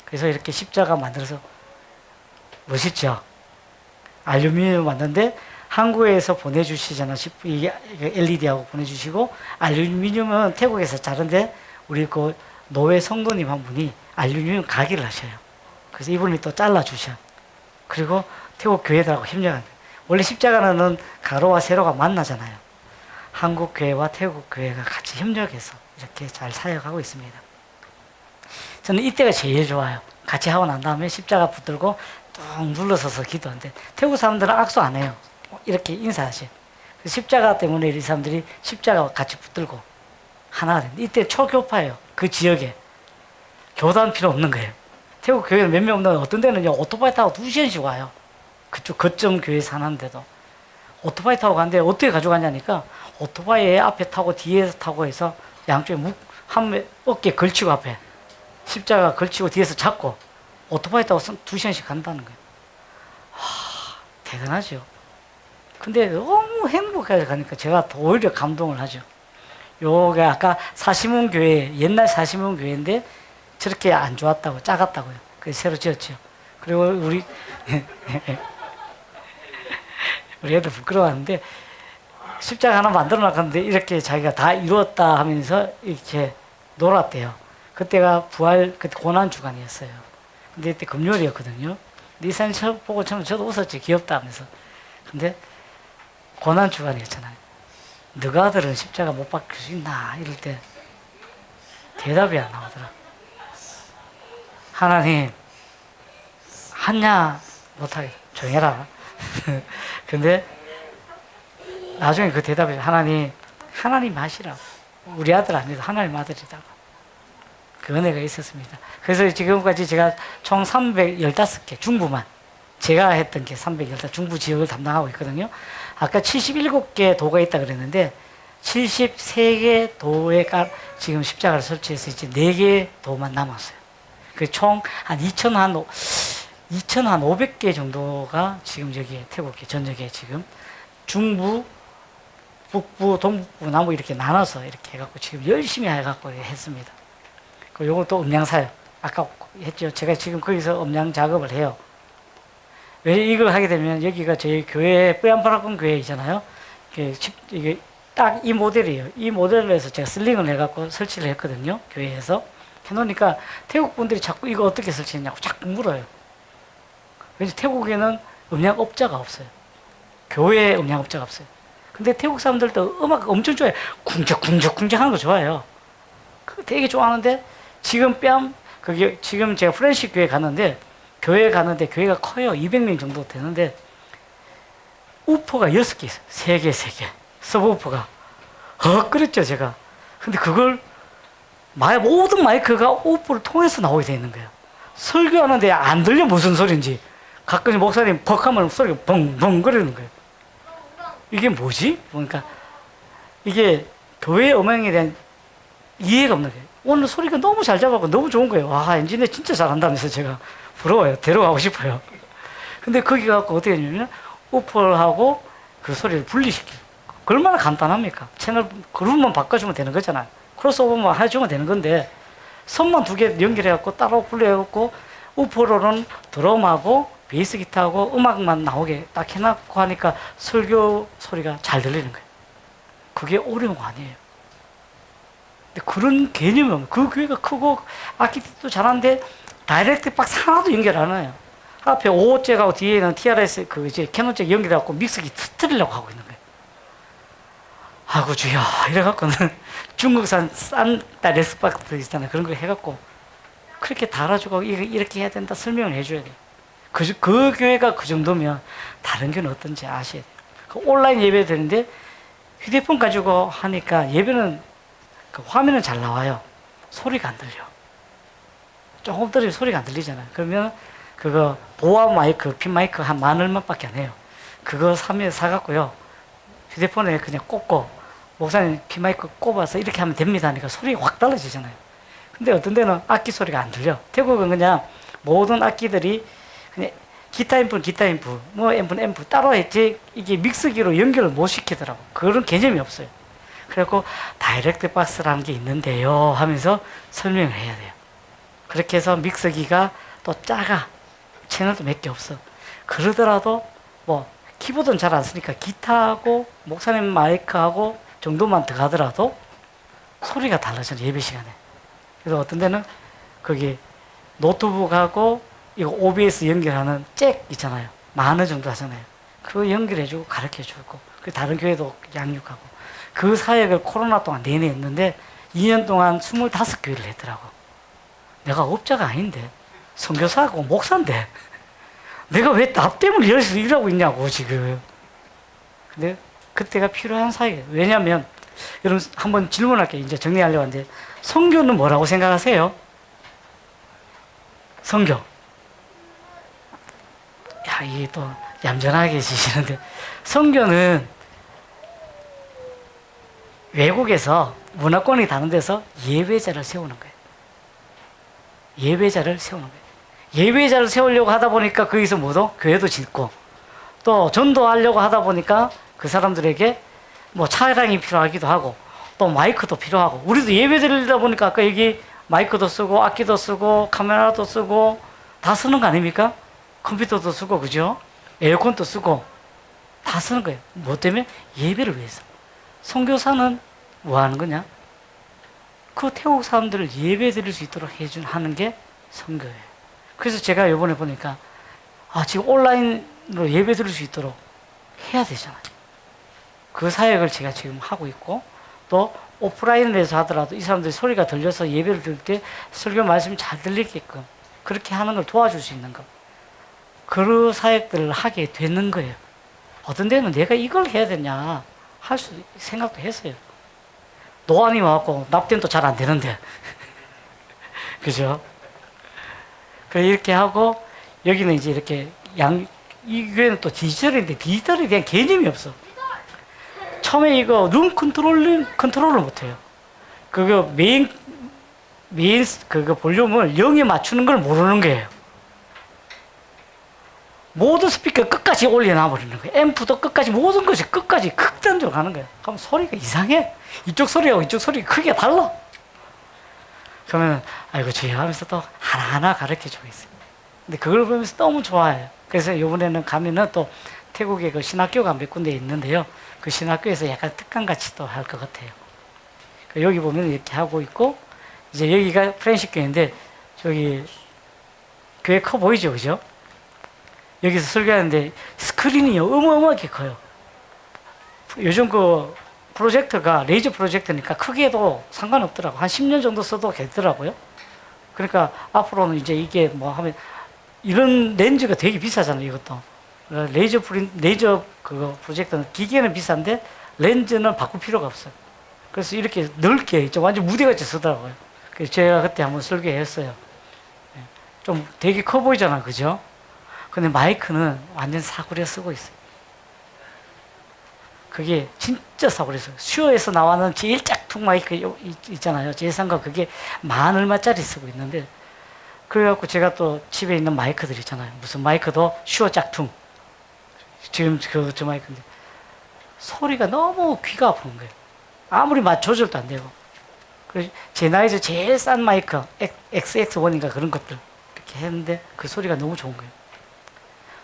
그래서 이렇게 십자가 만들어서 멋있죠? 알루미늄 만드는데 한국에서 보내주시잖아. 이게 LED하고 보내주시고 알루미늄은 태국에서 자른데 우리 그 노회 성도님 한 분이 알루미늄 가게를 하셔요. 그래서 이분이 또 잘라주셔. 그리고 태국 교회들하고 협력합니다. 원래 십자가는 가로와 세로가 만나잖아요. 한국 교회와 태국 교회가 같이 협력해서 이렇게 잘 사역하고 있습니다. 저는 이때가 제일 좋아요. 같이 하고 난 다음에 십자가 붙들고 뚝 눌러서서 기도하는데 태국 사람들은 악수 안 해요. 이렇게 인사하지. 십자가 때문에 이 사람들이 십자가 같이 붙들고 하나가 됩니다. 이때 초교파예요. 그 지역에. 교단 필요 없는 거예요. 태국 교회는 몇 명 없는데 어떤 데는 오토바이 타고 2시간씩 와요. 그쪽 거점 교회 사는데도. 오토바이 타고 가는데 어떻게 가져가냐니까 오토바이에 앞에 타고 뒤에서 타고 해서 양쪽에 한 어깨 걸치고 앞에 십자가 걸치고 뒤에서 잡고 오토바이 타고 2시간씩 간다는 거예요. 대단하죠. 근데 너무 행복하게 가니까 제가 더 오히려 감동을 하죠. 요게 아까 사시문 교회, 옛날 사시문 교회인데 저렇게 안 좋았다고, 작았다고요. 그래서 새로 지었죠. 그리고 우리 애들 부끄러워하는데 십자가 하나 만들어 놨는데 이렇게 자기가 다 이루었다 하면서 이렇게 놀았대요. 그때가 부활, 그때 고난 주간이었어요. 근데 이때 금요일이었거든요. 이 사진 보고 저도 웃었지. 귀엽다 하면서. 근데 고난 주간이었잖아요. 너가 아들은 십자가 못 박힐 수 있나? 이럴 때 대답이 안 나오더라. 하나님, 하냐? 못하겠다. 조용해라. 근데 나중에 그 대답이 하나님 하시라고. 우리 아들 아니다. 하나님 아들이다. 그 은혜가 있었습니다. 그래서 지금까지 제가 총 315개, 중부만. 제가 했던 게 315, 중부 지역을 담당하고 있거든요. 아까 77개 도가 있다 그랬는데, 73개 도에 지금 십자가를 설치해서 이제 4개 도만 남았어요. 그 총 한 2,500개 정도가 지금 여기에 태국에 전역에 지금 중부, 북부, 동북부, 남부 이렇게 나눠서 이렇게 해갖고 지금 열심히 해갖고 했습니다. 그 요거 또 음량사요. 아까 했죠. 제가 지금 거기서 음량 작업을 해요. 왜 이걸 하게 되면 여기가 저희 교회 뿌얀파라군 교회이잖아요. 이게 딱 이 모델이에요. 이 모델로 해서 제가 슬링을 해갖고 설치를 했거든요. 교회에서 해놓으니까 태국 분들이 자꾸 이거 어떻게 설치했냐고 자꾸 물어요. 왜냐면 태국에는 음량업자가 없어요. 교회에 음량업자가 없어요. 근데 태국 사람들도 음악 엄청 좋아해요. 쿵적쿵적 하는 거 좋아해요. 되게 좋아하는데 지금 지금 제가 프렌시 교회 갔는데 교회가 커요. 200명 정도 되는데 우퍼가 6개 있어요. 3개. 서브우퍼가. 그랬죠, 제가. 근데 그걸 모든 마이크가 우퍼를 통해서 나오게 돼 있는 거예요. 설교하는데 안 들려 무슨 소리인지. 가끔 목사님 벅 하면 소리가 벙벙 거리는 거예요. 이게 뭐지? 보니까 이게 교회 음향에 대한 이해가 없는 거예요. 오늘 소리가 너무 잘 잡아고 너무 좋은 거예요. 와, 엔지니어 진짜 잘한다면서 제가 부러워요. 데려가고 싶어요. 근데 거기 가서 어떻게 했냐면 우퍼하고 그 소리를 분리시켜요. 얼마나 간단합니까? 채널 그룹만 바꿔주면 되는 거잖아요. 크로스오버만 해주면 되는 건데 선만 2개 연결해갖고 따로 분리해갖고 우퍼로는 드럼하고 베이스 기타하고 음악만 나오게 딱 해놓고 하니까 설교 소리가 잘 들리는 거예요. 그게 어려운 거 아니에요. 근데 그런 개념이 없는 그 교회가 크고 아키텍트도 잘하는데 다이렉트 박스 하나도 연결 안 해요. 앞에 5호잭하고 뒤에는 TRS 캐논잭 연결해갖고 믹서기 터뜨리려고 하고 있는 거예요. 아이고 주여 이래갖고는 중국산 싼 다이렉트 박스 있잖아요. 그런 거 해갖고 그렇게 달아주고 이렇게 해야 된다 설명을 해줘야 돼요. 그 교회가 그 정도면 다른 교회는 어떤지 아셔야 돼요. 그 온라인 예배 되는데 휴대폰 가지고 하니까 예배는 그 화면은 잘 나와요. 소리가 안 들려. 조금 떨어지면 소리가 안 들리잖아요. 그러면 그거 보아 마이크, 핀 마이크 한 10,000원밖에 안 해요. 그거 사갖고요. 휴대폰에 그냥 꽂고 목사님 핀 마이크 꼽아서 이렇게 하면 됩니다 하니까 소리가 확 달라지잖아요. 근데 어떤 데는 악기 소리가 안 들려. 태국은 그냥 모든 악기들이 그냥 기타 앰프, 뭐 앰프 따로 했지 이게 믹서기로 연결을 못 시키더라고. 그런 개념이 없어요. 그래갖고 다이렉트 박스라는 게 있는데요 하면서 설명을 해야 돼요. 그렇게 해서 믹서기가 또 작아. 채널도 몇 개 없어. 그러더라도 뭐 키보드는 잘 안 쓰니까 기타하고 목사님 마이크하고 정도만 더 가더라도 소리가 달라져요. 예배 시간에. 그래서 어떤 데는 거기 노트북하고 이거 OBS 연결하는 잭 있잖아요. 10,000원 정도 하잖아요. 그거 연결해주고 가르쳐주고 그 다른 교회도 양육하고 그 사역을 코로나 동안 내내 했는데 2년 동안 25교회를 했더라고. 내가 업자가 아닌데 선교사하고 목사인데 내가 왜 나 때문에 열심히 일하고 있냐고 지금. 근데 그때가 필요한 사역이에요. 왜냐하면 여러분 한번 질문할게요. 이제 정리하려고 하는데 선교는 뭐라고 생각하세요? 선교. 야, 이게 또 얌전하게 지시는데 선교는 외국에서 문화권이 다른 데서 예배자를 세우는 거예요. 예배자를 세우는 거예요. 예배자를 세우려고 하다 보니까 거기서 뭐도 교회도 짓고 또 전도하려고 하다 보니까 그 사람들에게 뭐 차량이 필요하기도 하고 또 마이크도 필요하고 우리도 예배 드리다 보니까 아까 여기 마이크도 쓰고 악기도 쓰고 카메라도 쓰고 다 쓰는 거 아닙니까? 컴퓨터도 쓰고 그죠? 에어컨도 쓰고 다 쓰는 거예요. 뭐 때문에? 예배를 위해서. 선교사는 뭐 하는 거냐? 그 태국 사람들을 예배 드릴 수 있도록 하는 게 선교예요. 그래서 제가 이번에 보니까 지금 온라인으로 예배 드릴 수 있도록 해야 되잖아요. 그 사역을 제가 지금 하고 있고 또 오프라인에서 하더라도 이 사람들이 소리가 들려서 예배를 드릴 때 설교 말씀이 잘 들리게끔 그렇게 하는 걸 도와줄 수 있는 거. 그런 사역들을 하게 되는 거예요. 어떤 데는 내가 이걸 해야 되냐 할 수 생각도 했어요. 노안이 와갖고 납땜도 잘 안 되는데 그죠? 이렇게 하고 여기는 이제 이렇게 이 교회는 또 디지털인데 디지털에 대한 개념이 없어. 처음에 이거 룸 컨트롤을 못해요. 그거 메인 그거 볼륨을 0에 맞추는 걸 모르는 거예요. 모든 스피커 끝까지 올려놔버리는 거예요. 앰프도 끝까지 모든 것이 끝까지 극단적으로 가는 거예요. 그럼 소리가 이상해. 이쪽 소리하고 이쪽 소리가 크게 달라. 그러면 아이고 주여 하면서 또 하나하나 가르쳐주고 있어요. 근데 그걸 보면서 너무 좋아해요. 그래서 이번에는 가면은 또 태국에 그 신학교가 몇 군데 있는데요. 그 신학교에서 약간 특강같이 또 할 것 같아요. 여기 보면 이렇게 하고 있고 이제 여기가 프렌식 교회인데 저기 교회 커 보이죠, 그죠? 여기서 설교하는데 스크린이 어마어마하게 커요. 요즘 그 프로젝터가 레이저 프로젝터니까 크게도 상관없더라고. 한 10년 정도 써도 되더라고요. 그러니까 앞으로는 이제 이게 뭐 하면 이런 렌즈가 되게 비싸잖아요, 이것도. 레이저 그거 프로젝터는 기계는 비싼데 렌즈는 바꿀 필요가 없어요. 그래서 이렇게 넓게 완전 무대같이 쓰더라고요. 그래서 제가 그때 한번 설교했어요. 좀 되게 커 보이잖아, 그죠? 근데 마이크는 완전 사구려 쓰고 있어요. 그게 진짜 사구려 써요. 슈어에서 나와는 제일 짝퉁 마이크 있잖아요. 제일 싼 거 그게 10,000얼마짜리 쓰고 있는데 그래갖고 제가 또 집에 있는 마이크들 있잖아요. 무슨 마이크도 슈어 짝퉁. 지금 저 마이크인데 소리가 너무 귀가 아픈 거예요. 아무리 맛 조절도 안 되고. 그래서 제 나이에서 제일 싼 마이크 XX1인가 그런 것들 이렇게 했는데 그 소리가 너무 좋은 거예요.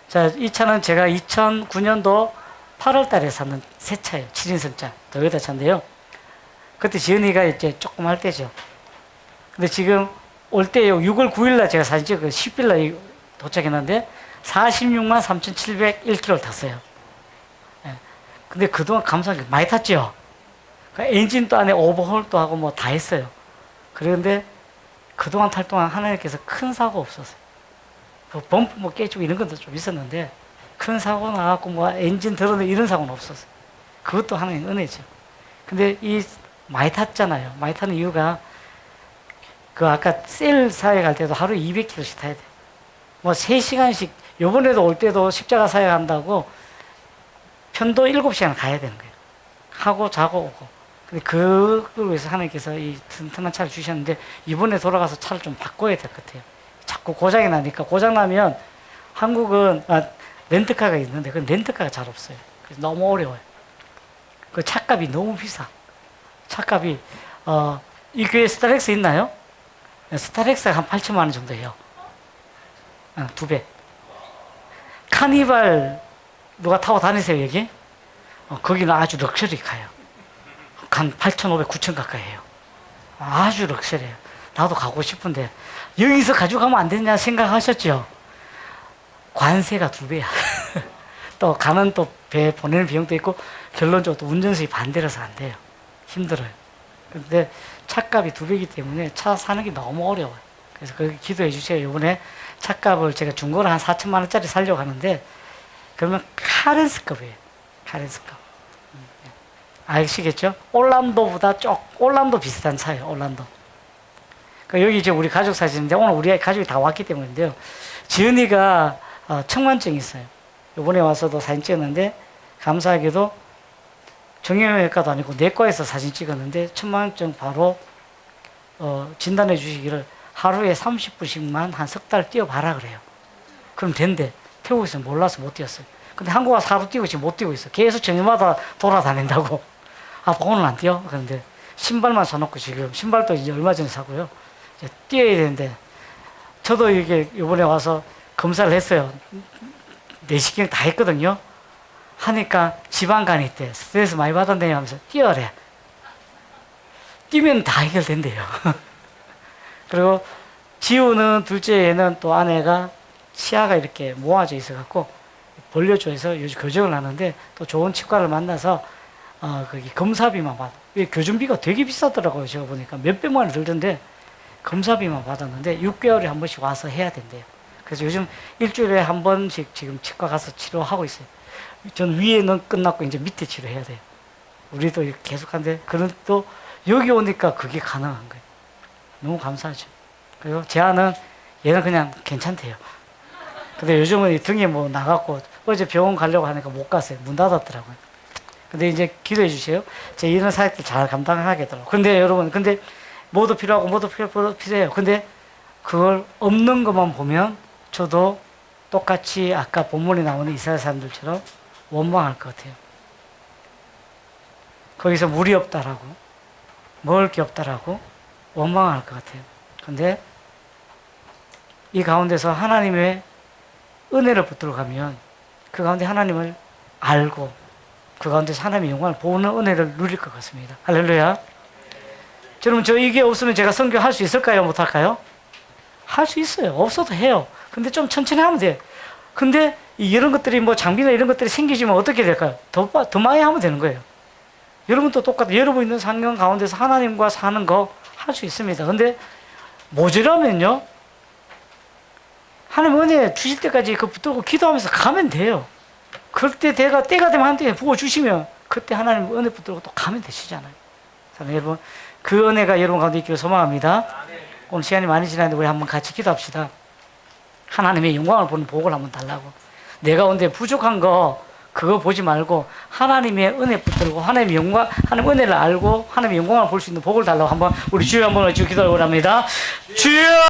자, 이 차는 제가 2009년도 8월 달에 샀는 새 차예요. 7인승차 도요타 차인데요. 그때 지은이가 이제 조금 할 때죠. 근데 지금 올 때요, 6월 9일날 제가 사진 찍고 10일날 도착했는데 46만 3,701km를 탔어요. 예. 근데 그동안 감사하게 많이 탔죠. 그러니까 엔진도 안에 오버홀도 하고 뭐 다 했어요. 그런데 그동안 탈 동안 하나님께서 큰 사고 없었어요. 범프 뭐 깨지고 이런 것도 좀 있었는데 큰 사고 나갖고 뭐 엔진 드러내 이런 사고는 없었어요. 그것도 하나님 은혜죠. 근데 이 많이 탔잖아요. 많이 타는 이유가 그 아까 셀 사회 갈 때도 하루에 200km씩 타야 돼요. 뭐 3시간씩 요번에도 올 때도 십자가 사회 한다고 편도 7시간 가야 되는 거예요. 하고 자고 오고. 근데 그걸 위해서 하나님께서 이 튼튼한 차를 주셨는데 이번에 돌아가서 차를 좀 바꿔야 될 것 같아요. 자꾸 고장이 나니까 고장나면 한국은 렌트카가 있는데 그 렌트카가 잘 없어요. 그래서 너무 어려워요. 그 차값이 너무 비싸. 차값이 이 교회 스타렉스 있나요? 스타렉스가 한 8천만 원 정도 해요. 2배. 카니발 누가 타고 다니세요 여기? 거기는 아주 럭셔리카예요. 한 8,500, 9,000 가까이 해요. 아주 럭셔리해요. 나도 가고 싶은데 여기서 가지고 가면 안 되냐 생각하셨죠? 관세가 2배야. 또 가는 또 배 보내는 비용도 있고 결론적으로 또 운전수익이 반대라서 안 돼요. 힘들어요. 근데 차값이 2배이기 때문에 차 사는 게 너무 어려워요. 그래서 거기 기도해 주세요. 이번에 차값을 제가 중고로 한 4천만 원짜리 살려고 하는데 그러면 카렌스급이에요. 카렌스급. 아시겠죠? 올란도 비슷한 차예요. 올란도. 여기 이제 우리 가족 사진인데 오늘 우리 가족이 다 왔기 때문인데요. 지은이가 청만증이 있어요. 이번에 와서도 사진 찍었는데 감사하게도 정형외과도 아니고 내과에서 사진 찍었는데 청만증 바로 진단해 주시기를 하루에 30분씩만 한 석 달 뛰어봐라 그래요. 그럼 된대. 태우고 있으면 몰라서 못 뛰었어요. 근데 한국 와서 하루 뛰고 지금 못 뛰고 있어. 계속 저녁마다 돌아다닌다고. 아, 오늘 안 뛰어? 그런데 신발만 사놓고 지금 신발도 이제 얼마 전에 사고요. 이제 뛰어야 되는데 저도 이게 이번에 와서 검사를 했어요. 내시경 다 했거든요. 하니까 지방간이 있대. 스트레스 많이 받았네 하면서 뛰어래. 뛰면 다 해결된대요. 그리고 지우는 둘째 애는 또 아내가 치아가 이렇게 모아져 있어갖고 벌려줘서 요즘 교정을 하는데 또 좋은 치과를 만나서 거기 검사비만 받아. 교정비가 되게 비싸더라고요. 제가 보니까 몇백만 원 들던데 검사비만 받았는데 6개월에 한 번씩 와서 해야 된대요. 그래서 요즘 일주일에 한 번씩 지금 치과 가서 치료하고 있어요. 전 위에는 끝났고 이제 밑에 치료해야 돼요. 우리도 계속 하는데 그런 또 여기 오니까 그게 가능한 거예요. 너무 감사하죠. 그리고 제아는 얘는 그냥 괜찮대요. 근데 요즘은 등이 뭐 나갔고 어제 병원 가려고 하니까 못 갔어요. 문 닫았더라고요. 근데 이제 기도해 주세요. 제 이런 사역들 잘 감당하겠더라고요. 근데 여러분, 근데 뭐도 필요하고 뭐도 필요해요. 근데 그걸 없는 것만 보면 저도 똑같이 아까 본문에 나오는 이스라엘 사람들처럼 원망할 것 같아요. 거기서 물이 없다라고, 먹을 게 없다라고 원망할 것 같아요. 근데 이 가운데서 하나님의 은혜를 붙들어 가면 그 가운데 하나님을 알고 그 가운데서 하나님의 영광을 보는 은혜를 누릴 것 같습니다. 할렐루야. 여러분, 저 이게 없으면 제가 선교할 수 있을까요? 못할까요? 할 수 있어요. 없어도 해요. 근데 좀 천천히 하면 돼요. 근데 이런 것들이 뭐 장비나 이런 것들이 생기시면 어떻게 될까요? 더 많이 하면 되는 거예요. 여러분도 똑같아요. 여러분 있는 상경 가운데서 하나님과 사는 거 할 수 있습니다. 근데 모자라면요, 하나님 은혜 주실 때까지 그 붙들고 기도하면서 가면 돼요. 그때 때가 되면 한테 부어주시면 그때 하나님 은혜 붙들고 또 가면 되시잖아요. 여러분, 그 은혜가 여러분 가운데 있기를 소망합니다. 오늘 시간이 많이 지났는데 우리 한번 같이 기도합시다. 하나님의 영광을 보는 복을 한번 달라고. 내가 온데 부족한 거 그거 보지 말고 하나님의 은혜 붙들고 하나님의 영광, 하나님의 은혜를 알고 하나님의 영광을 볼 수 있는 복을 달라고 한번 우리 주여 한번 기도를 합니다. 주여!